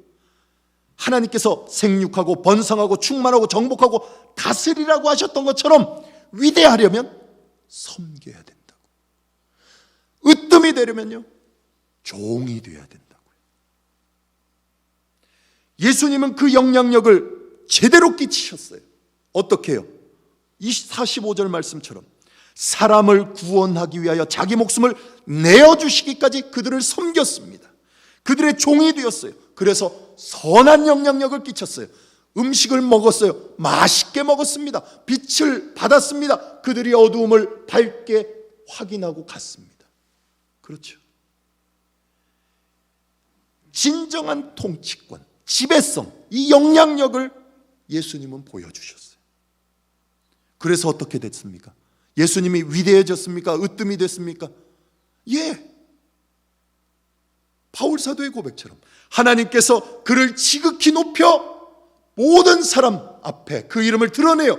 하나님께서 생육하고 번성하고 충만하고 정복하고 다스리라고 하셨던 것처럼 위대하려면 섬겨야 된다고. 으뜸이 되려면요, 종이 되어야 된다고요. 예수님은 그 영향력을 제대로 끼치셨어요. 어떻게 해요? 45절 말씀처럼 사람을 구원하기 위하여 자기 목숨을 내어주시기까지 그들을 섬겼습니다. 그들의 종이 되었어요. 그래서 선한 영향력을 끼쳤어요. 음식을 먹었어요. 맛있게 먹었습니다. 빛을 받았습니다. 그들이 어두움을 밝게 확인하고 갔습니다. 그렇죠. 진정한 통치권, 지배성, 이 영향력을 예수님은 보여주셨어요. 그래서 어떻게 됐습니까? 예수님이 위대해졌습니까? 으뜸이 됐습니까? 예. 바울 사도의 고백처럼 하나님께서 그를 지극히 높여 모든 사람 앞에 그 이름을 드러내요.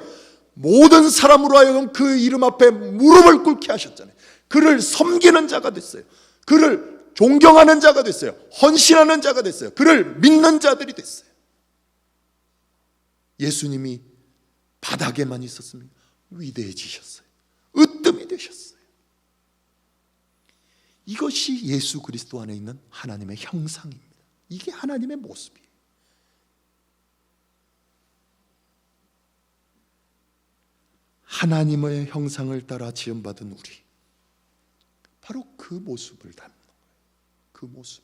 모든 사람으로 하여금 그 이름 앞에 무릎을 꿇게 하셨잖아요. 그를 섬기는 자가 됐어요. 그를 존경하는 자가 됐어요. 헌신하는 자가 됐어요. 그를 믿는 자들이 됐어요. 예수님이 바닥에만 있었습니까? 위대해지셨어요. 으뜸이 되셨어요. 이것이 예수 그리스도 안에 있는 하나님의 형상입니다. 이게 하나님의 모습이에요. 하나님의 형상을 따라 지음받은 우리, 바로 그 모습을 닮는 거예요. 그 모습.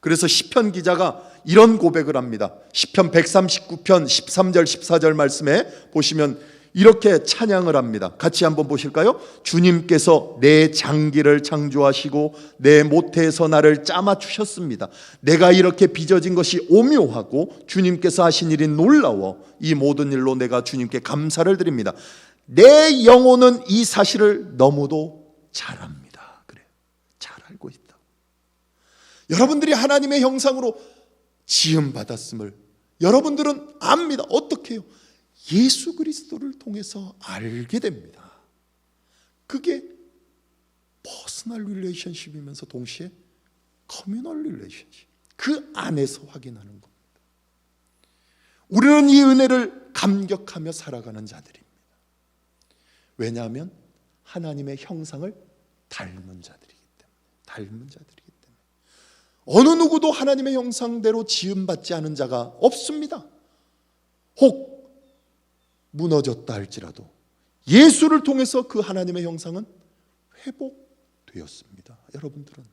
그래서 시편 기자가 이런 고백을 합니다. 시편 139편 13절 14절 말씀에 보시면 이렇게 찬양을 합니다. 같이 한번 보실까요? 주님께서 내 장기를 창조하시고 내 모태에서 나를 짜맞추셨습니다. 내가 이렇게 빚어진 것이 오묘하고 주님께서 하신 일이 놀라워 이 모든 일로 내가 주님께 감사를 드립니다. 내 영혼은 이 사실을 너무도 잘 압니다. 그래요. 잘 알고 있다. 여러분들이 하나님의 형상으로 지음받았음을 여러분들은 압니다. 어떻게 해요? 예수 그리스도를 통해서 알게 됩니다. 그게 퍼스널 릴레이션십이면서 동시에 커뮤널 릴레이션십. 그 안에서 확인하는 겁니다. 우리는 이 은혜를 감격하며 살아가는 자들입니다. 왜냐하면 하나님의 형상을 닮은 자들이기 때문에. 어느 누구도 하나님의 형상대로 지음받지 않은 자가 없습니다. 혹 무너졌다 할지라도 예수를 통해서 그 하나님의 형상은 회복되었습니다. 여러분들은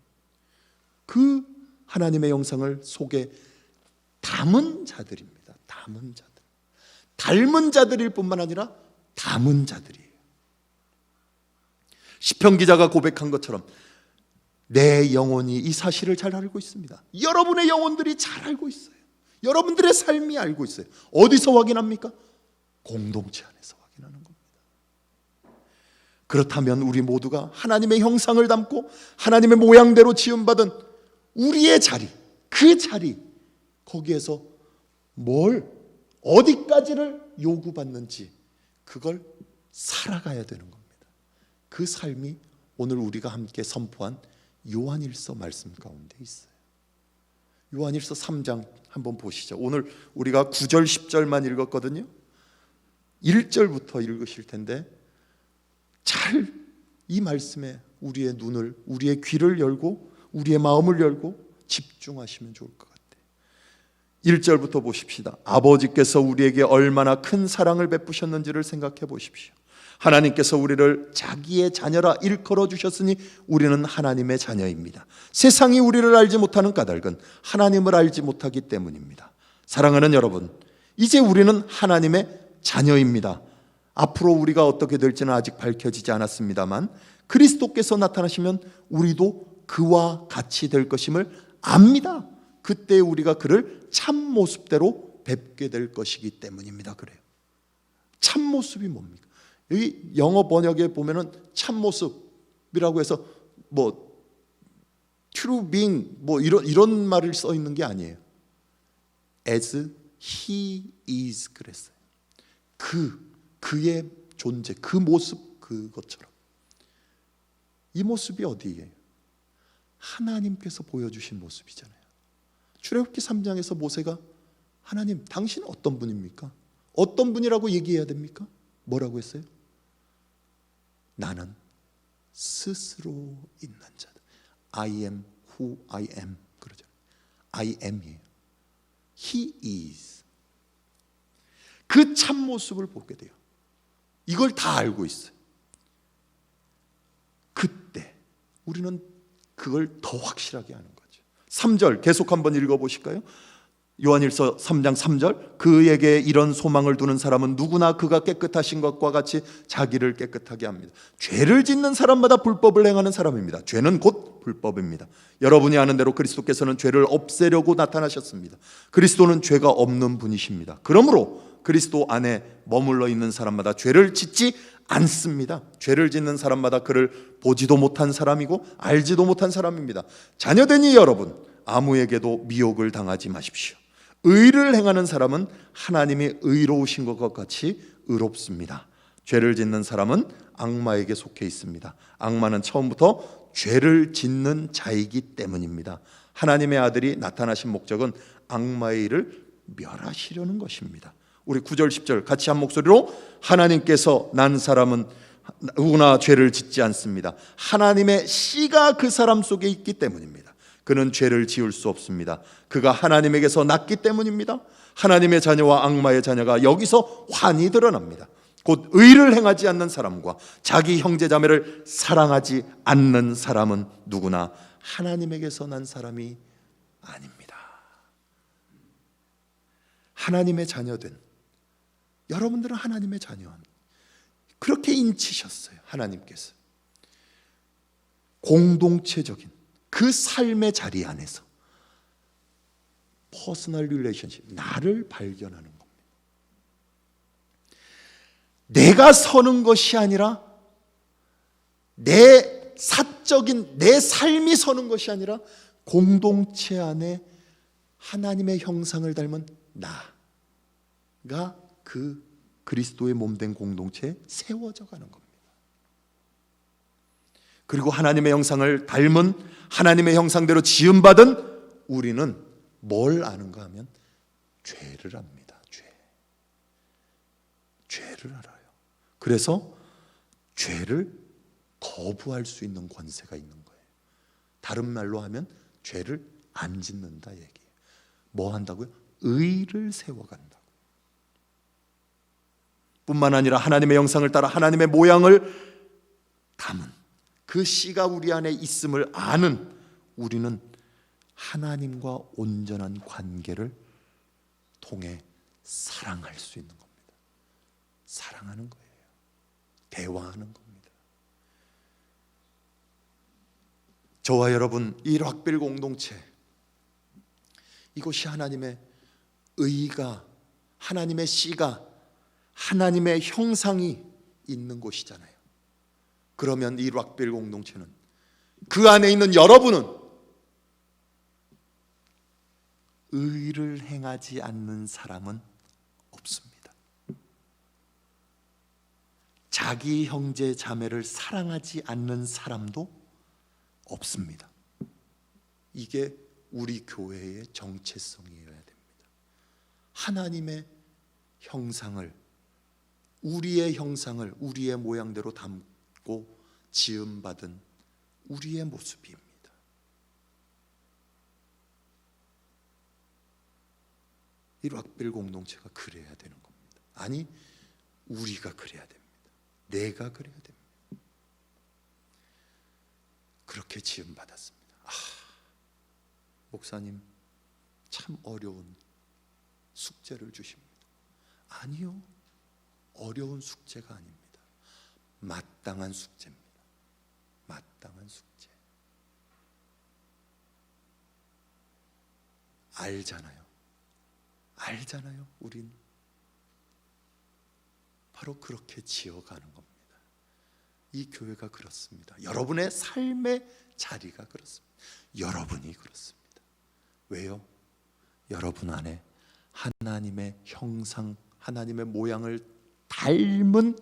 그 하나님의 형상을 속에 담은 자들입니다. 담은 자들. 닮은 자들일 뿐만 아니라 담은 자들이에요. 시편 기자가 고백한 것처럼 내 영혼이 이 사실을 잘 알고 있습니다. 여러분의 영혼들이 잘 알고 있어요. 여러분들의 삶이 알고 있어요. 어디서 확인합니까? 공동체 안에서 확인하는 겁니다. 그렇다면 우리 모두가 하나님의 형상을 담고 하나님의 모양대로 지음받은 우리의 자리, 그 자리, 거기에서 뭘, 어디까지를 요구받는지 그걸 살아가야 되는 겁니다. 그 삶이 오늘 우리가 함께 선포한 요한일서 말씀 가운데 있어요. 요한일서 3장 한번 보시죠. 오늘 우리가 9절 10절만 읽었거든요. 1절부터 읽으실 텐데 잘 이 말씀에 우리의 눈을, 우리의 귀를 열고 우리의 마음을 열고 집중하시면 좋을 것 같아요. 1절부터 보십시다. 아버지께서 우리에게 얼마나 큰 사랑을 베푸셨는지를 생각해 보십시오. 하나님께서 우리를 자기의 자녀라 일컬어 주셨으니 우리는 하나님의 자녀입니다. 세상이 우리를 알지 못하는 까닭은 하나님을 알지 못하기 때문입니다. 사랑하는 여러분, 이제 우리는 하나님의 자녀입니다. 앞으로 우리가 어떻게 될지는 아직 밝혀지지 않았습니다만 그리스도께서 나타나시면 우리도 그와 같이 될 것임을 압니다. 그때 우리가 그를 참 모습대로 뵙게 될 것이기 때문입니다. 그래요. 참 모습이 뭡니까? 여기 영어 번역에 보면은 참모습이라고 해서 뭐 true being 뭐 이런 말을 써 있는 게 아니에요. As he is 그랬어요. 그의 존재, 그 모습 그것처럼. 이 모습이 어디예요? 하나님께서 보여주신 모습이잖아요. 출애굽기 3장에서 모세가 하나님, 당신은 어떤 분입니까? 어떤 분이라고 얘기해야 됩니까? 뭐라고 했어요? 나는 스스로 있는 자다. I am who I am 그러죠. I am이에요. He is. 그 참모습을 보게 돼요. 이걸 다 알고 있어요. 그때 우리는 그걸 더 확실하게 하는 거죠. 3절 계속 한번 읽어보실까요? 요한일서 3장 3절 그에게 이런 소망을 두는 사람은 누구나 그가 깨끗하신 것과 같이 자기를 깨끗하게 합니다. 죄를 짓는 사람마다 불법을 행하는 사람입니다. 죄는 곧 불법입니다. 여러분이 아는 대로 그리스도께서는 죄를 없애려고 나타나셨습니다. 그리스도는 죄가 없는 분이십니다. 그러므로 그리스도 안에 머물러 있는 사람마다 죄를 짓지 않습니다. 죄를 짓는 사람마다 그를 보지도 못한 사람이고 알지도 못한 사람입니다. 자녀되니 여러분 아무에게도 미혹을 당하지 마십시오. 의를 행하는 사람은 하나님이 의로우신 것과 같이 의롭습니다. 죄를 짓는 사람은 악마에게 속해 있습니다. 악마는 처음부터 죄를 짓는 자이기 때문입니다. 하나님의 아들이 나타나신 목적은 악마의 일을 멸하시려는 것입니다. 우리 9절 10절 같이 한 목소리로 하나님께서 난 사람은 누구나 죄를 짓지 않습니다. 하나님의 씨가 그 사람 속에 있기 때문입니다. 그는 죄를 지을 수 없습니다. 그가 하나님에게서 났기 때문입니다. 하나님의 자녀와 악마의 자녀가 여기서 환히 드러납니다. 곧 의를 행하지 않는 사람과 자기 형제 자매를 사랑하지 않는 사람은 누구나 하나님에게서 난 사람이 아닙니다. 하나님의 자녀된 여러분들은 하나님의 자녀입니다. 그렇게 인치셨어요. 하나님께서 공동체적인 그 삶의 자리 안에서 퍼스널 릴레이션십, 나를 발견하는 겁니다. 내가 서는 것이 아니라 내 사적인 내 삶이 서는 것이 아니라 공동체 안에 하나님의 형상을 닮은 나가 그 그리스도의 몸된 공동체에 세워져 가는 겁니다. 그리고 하나님의 형상을 닮은 하나님의 형상대로 지음받은 우리는 뭘 아는가 하면 죄를 압니다. 죄를 알아요. 그래서 죄를 거부할 수 있는 권세가 있는 거예요. 다른 말로 하면 죄를 안 짓는다 얘기예요. 뭐 한다고요? 의를 세워간다. 뿐만 아니라 하나님의 형상을 따라 하나님의 모양을 담은 그 씨가 우리 안에 있음을 아는 우리는 하나님과 온전한 관계를 통해 사랑할 수 있는 겁니다. 사랑하는 거예요. 대화하는 겁니다. 저와 여러분, 이 락빌 공동체, 이곳이 하나님의 의가, 하나님의 씨가, 하나님의 형상이 있는 곳이잖아요. 그러면 이 락빌 공동체는, 그 안에 있는 여러분은 의를 행하지 않는 사람은 없습니다. 자기 형제 자매를 사랑하지 않는 사람도 없습니다. 이게 우리 교회의 정체성이어야 됩니다. 하나님의 형상을, 우리의 형상을 우리의 모양대로 담고 지음받은 우리의 모습입니다. 이 락빌 공동체가 그래야 되는 겁니다. 아니, 우리가 그래야 됩니다. 내가 그래야 됩니다. 그렇게 지음받았습니다. 목사님, 참 어려운 숙제를 주십니다. 아니요, 어려운 숙제가 아닙니다. 마땅한 숙제입니다. 마땅한 숙제. 알잖아요. 우린 바로 그렇게 지어가는 겁니다. 이 교회가 그렇습니다. 여러분의 삶의 자리가 그렇습니다. 여러분이 그렇습니다. 왜요? 여러분 안에 하나님의 형상, 하나님의 모양을 닮은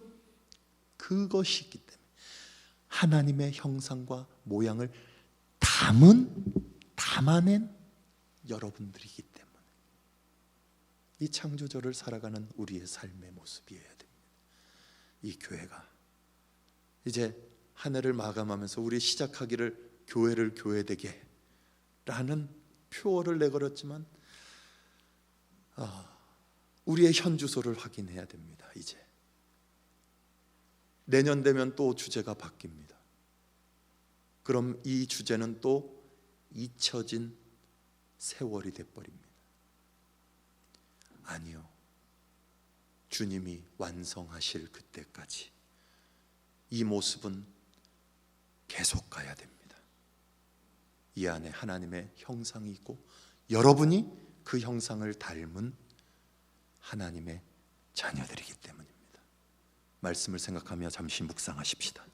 그것이 있기 때문에, 하나님의 형상과 모양을 담아낸 여러분들이기 때문에 이 창조절을 살아가는 우리의 삶의 모습이어야 됩니다. 이 교회가 이제 한 해를 마감하면서 우리 시작하기를 교회를 교회되게 라는 표어를 내걸었지만 우리의 현주소를 확인해야 됩니다. 이제 내년 되면 또 주제가 바뀝니다. 그럼 이 주제는 또 잊혀진 세월이 돼버립니다. 아니요, 주님이 완성하실 그때까지 이 모습은 계속 가야 됩니다. 이 안에 하나님의 형상이 있고 여러분이 그 형상을 닮은 하나님의 자녀들이기 때문입니다. 말씀을 생각하며 잠시 묵상하십시다.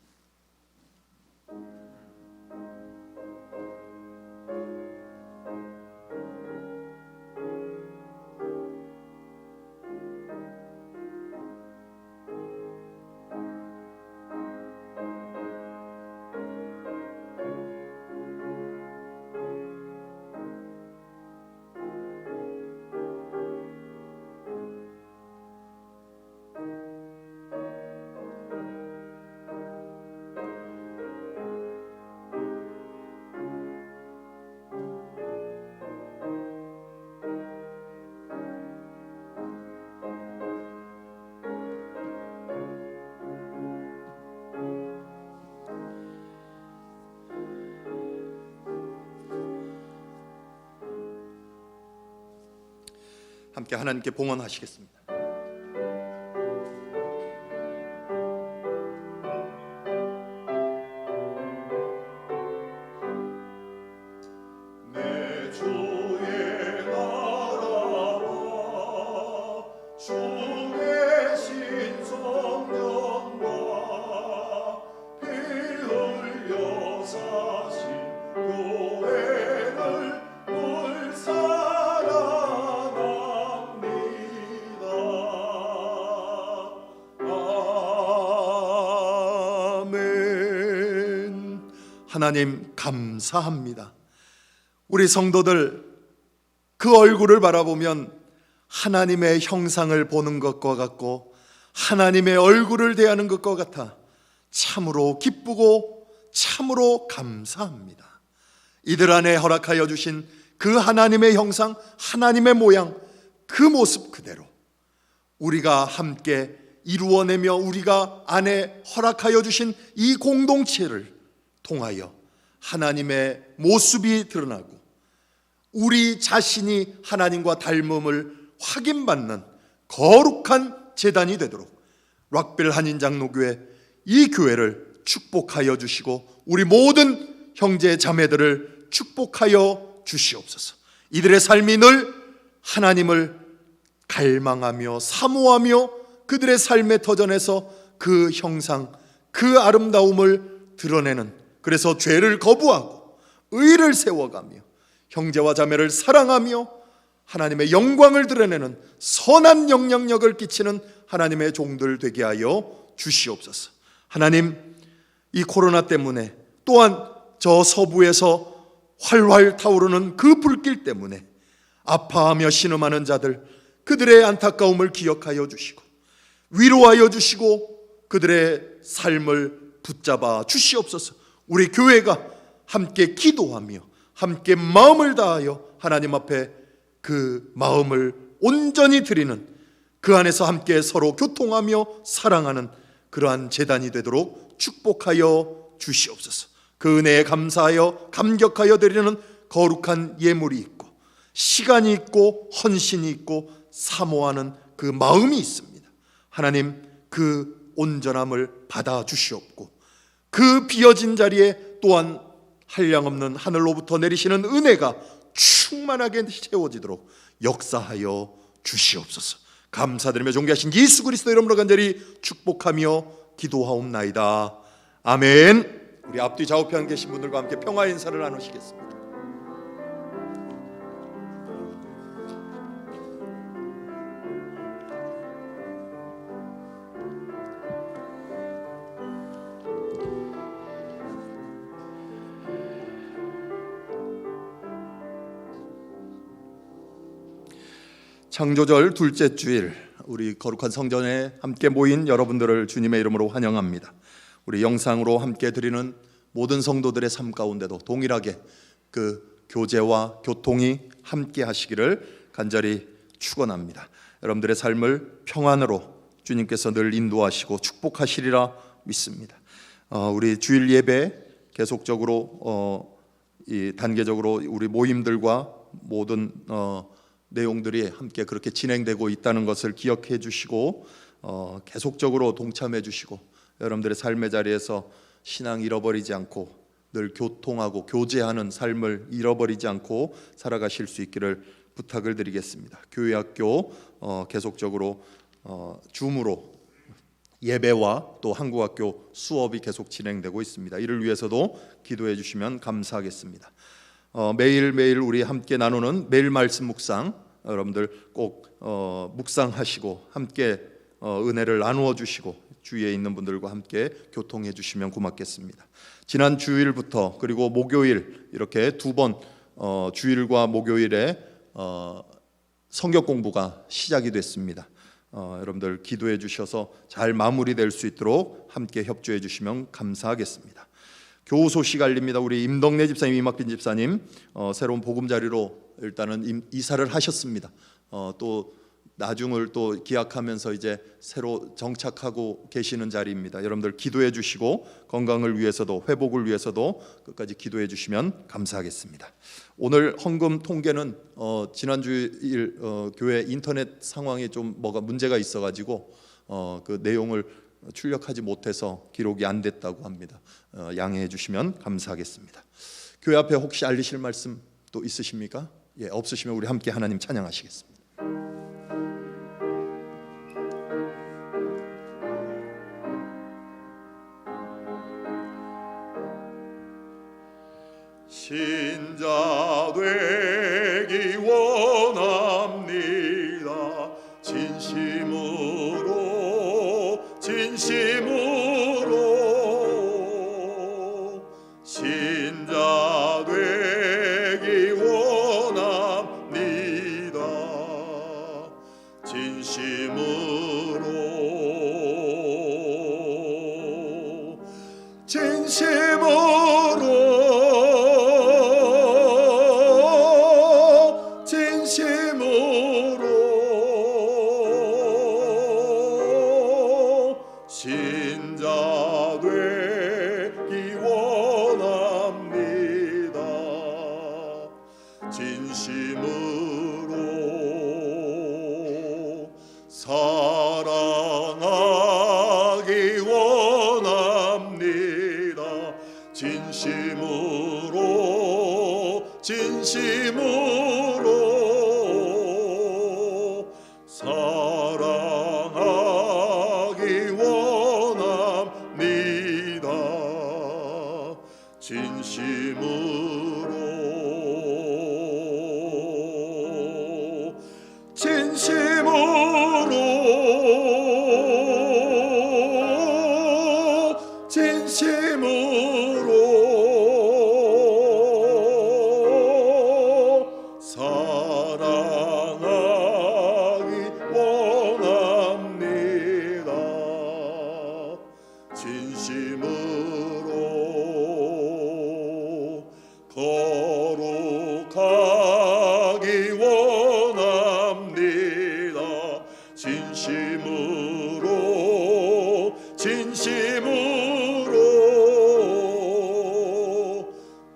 함께 하나님께 봉헌하시겠습니다. 내 주의 나라와 주 대신 성령과 피 흘려 사신 교회를 늘 사랑합니다. 아멘. 하나님 감사합니다. 우리 성도들 그 얼굴을 바라보면 하나님의 형상을 보는 것과 같고 하나님의 얼굴을 대하는 것과 같아 참으로 기쁘고 참으로 감사합니다. 이들 안에 허락하여 주신 그 하나님의 형상, 하나님의 모양, 그 모습 그대로 우리가 함께 이루어내며 우리가 안에 허락하여 주신 이 공동체를 통하여 하나님의 모습이 드러나고 우리 자신이 하나님과 닮음을 확인받는 거룩한 제단이 되도록 락빌 한인장로교회 이 교회를 축복하여 주시고 우리 모든 형제 자매들을 축복하여 주시옵소서. 이들의 삶이 늘 하나님을 갈망하며 사모하며 그들의 삶의 터전에서 그 형상, 그 아름다움을 드러내는, 그래서 죄를 거부하고 의를 세워가며 형제와 자매를 사랑하며 하나님의 영광을 드러내는 선한 영향력을 끼치는 하나님의 종들 되게 하여 주시옵소서. 하나님, 이 코로나 때문에 또한 저 서부에서 활활 타오르는 그 불길 때문에 아파하며 신음하는 자들, 그들의 안타까움을 기억하여 주시고 위로하여 주시고 그들의 삶을 붙잡아 주시옵소서. 우리 교회가 함께 기도하며 함께 마음을 다하여 하나님 앞에 그 마음을 온전히 드리는, 그 안에서 함께 서로 교통하며 사랑하는 그러한 제단이 되도록 축복하여 주시옵소서. 그 은혜에 감사하여 감격하여 드리는 거룩한 예물이 있고 시간이 있고 헌신이 있고 사모하는 그 마음이 있습니다. 하나님, 그 온전함을 받아 주시옵고 그 비어진 자리에 또한 한량없는 하늘로부터 내리시는 은혜가 충만하게 채워지도록 역사하여 주시옵소서. 감사드리며 존귀하신 예수 그리스도 이름으로 간절히 축복하며 기도하옵나이다. 아멘. 우리 앞뒤 좌우편 계신 분들과 함께 평화 인사를 나누시겠습니다. 창조절 둘째 주일, 우리 거룩한 성전에 함께 모인 여러분들을 주님의 이름으로 환영합니다. 우리 영상으로 함께 드리는 모든 성도들의 삶 가운데도 동일하게 그 교제와 교통이 함께 하시기를 간절히 축원합니다. 여러분들의 삶을 평안으로 주님께서 늘 인도하시고 축복하시리라 믿습니다. 우리 주일 예배 계속적으로 이 단계적으로 우리 모임들과 모든 내용들이 함께 그렇게 진행되고 있다는 것을 기억해 주시고 계속적으로 동참해 주시고 여러분들의 삶의 자리에서 신앙 잃어버리지 않고 늘 교통하고 교제하는 삶을 잃어버리지 않고 살아가실 수 있기를 부탁을 드리겠습니다. 교회학교 계속적으로 줌으로 예배와 또 한국학교 수업이 계속 진행되고 있습니다. 이를 위해서도 기도해 주시면 감사하겠습니다. 매일매일 우리 함께 나누는 매일 말씀 묵상, 여러분들 꼭 묵상하시고 함께 은혜를 나누어 주시고 주위에 있는 분들과 함께 교통해 주시면 고맙겠습니다. 지난 주일부터 그리고 목요일 이렇게 두 번 주일과 목요일에 성경 공부가 시작이 됐습니다. 여러분들 기도해 주셔서 잘 마무리될 수 있도록 함께 협조해 주시면 감사하겠습니다. 교우 소식 알립니다. 우리 임덕래 집사님, 이막빈 집사님 새로운 보금자리로 일단은 이사를 하셨습니다. 또 나중을 또 기약하면서 이제 새로 정착하고 계시는 자리입니다. 여러분들 기도해 주시고 건강을 위해서도 회복을 위해서도 끝까지 기도해 주시면 감사하겠습니다. 오늘 헌금 통계는 지난주일 교회 인터넷 상황이 좀 뭐가 문제가 있어가지고 그 내용을 출력하지 못해서 기록이 안 됐다고 합니다. 양해해 주시면 감사하겠습니다. 교회 앞에 혹시 알리실 말씀 또 있으십니까? 예, 없으시면 우리 함께 하나님 찬양하시겠습니다. 신자 되기 원합니다. 진심으로 신자 되기 원합니다. 신자 되기 원합니다. 진심으로 사랑하기 원합니다. 진심으로 사랑하기 원합니다. 진심으로 사랑하기 원합니다. 진심으로 거룩하기 원합니다. 진심으로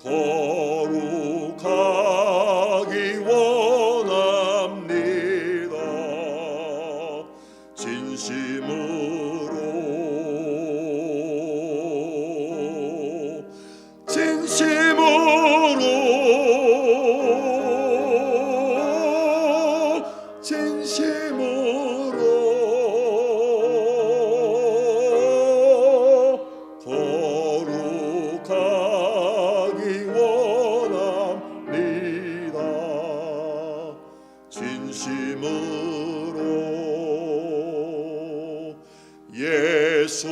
거룩하기 원합니다. 진심으로 예수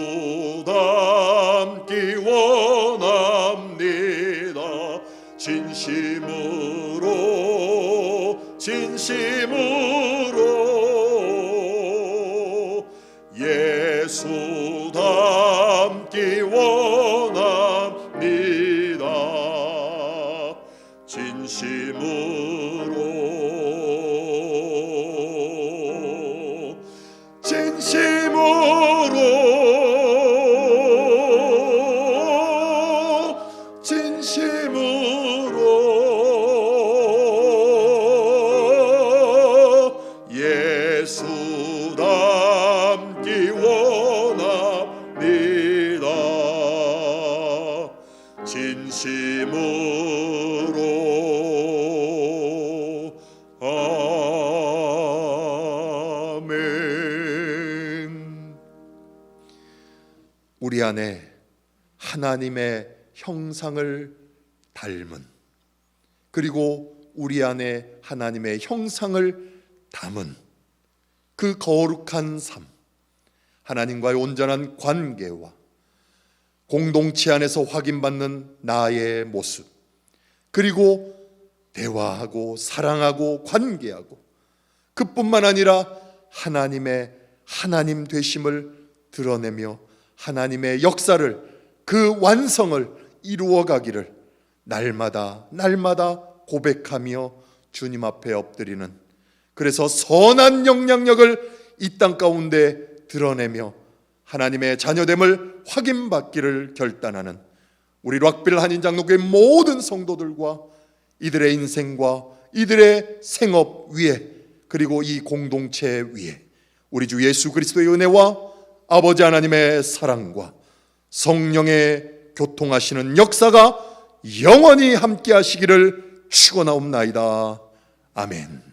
닮기 원합니다. 진심으로 예수 닮기 원합니다. 진심으로 예수 닮기 원합니다. 진심으로 아멘. 우리 안에 하나님의 형상을 닮은, 그리고 우리 안에 하나님의 형상을 담은 그 거룩한 삶, 하나님과의 온전한 관계와 공동체 안에서 확인받는 나의 모습, 그리고 대화하고 사랑하고 관계하고, 그뿐만 아니라 하나님의 하나님 되심을 드러내며 하나님의 역사를, 그 완성을 이루어가기를 날마다 고백하며 주님 앞에 엎드리는 그래서 선한 영향력을 이 땅 가운데 드러내며 하나님의 자녀됨을 확인받기를 결단하는 우리 락빌 한인장로교회 모든 성도들과 이들의 인생과 이들의 생업 위에, 그리고 이 공동체 위에 우리 주 예수 그리스도의 은혜와 아버지 하나님의 사랑과 성령의 교통하시는 역사가 영원히 함께 하시기를 축원하옵나이다. 아멘.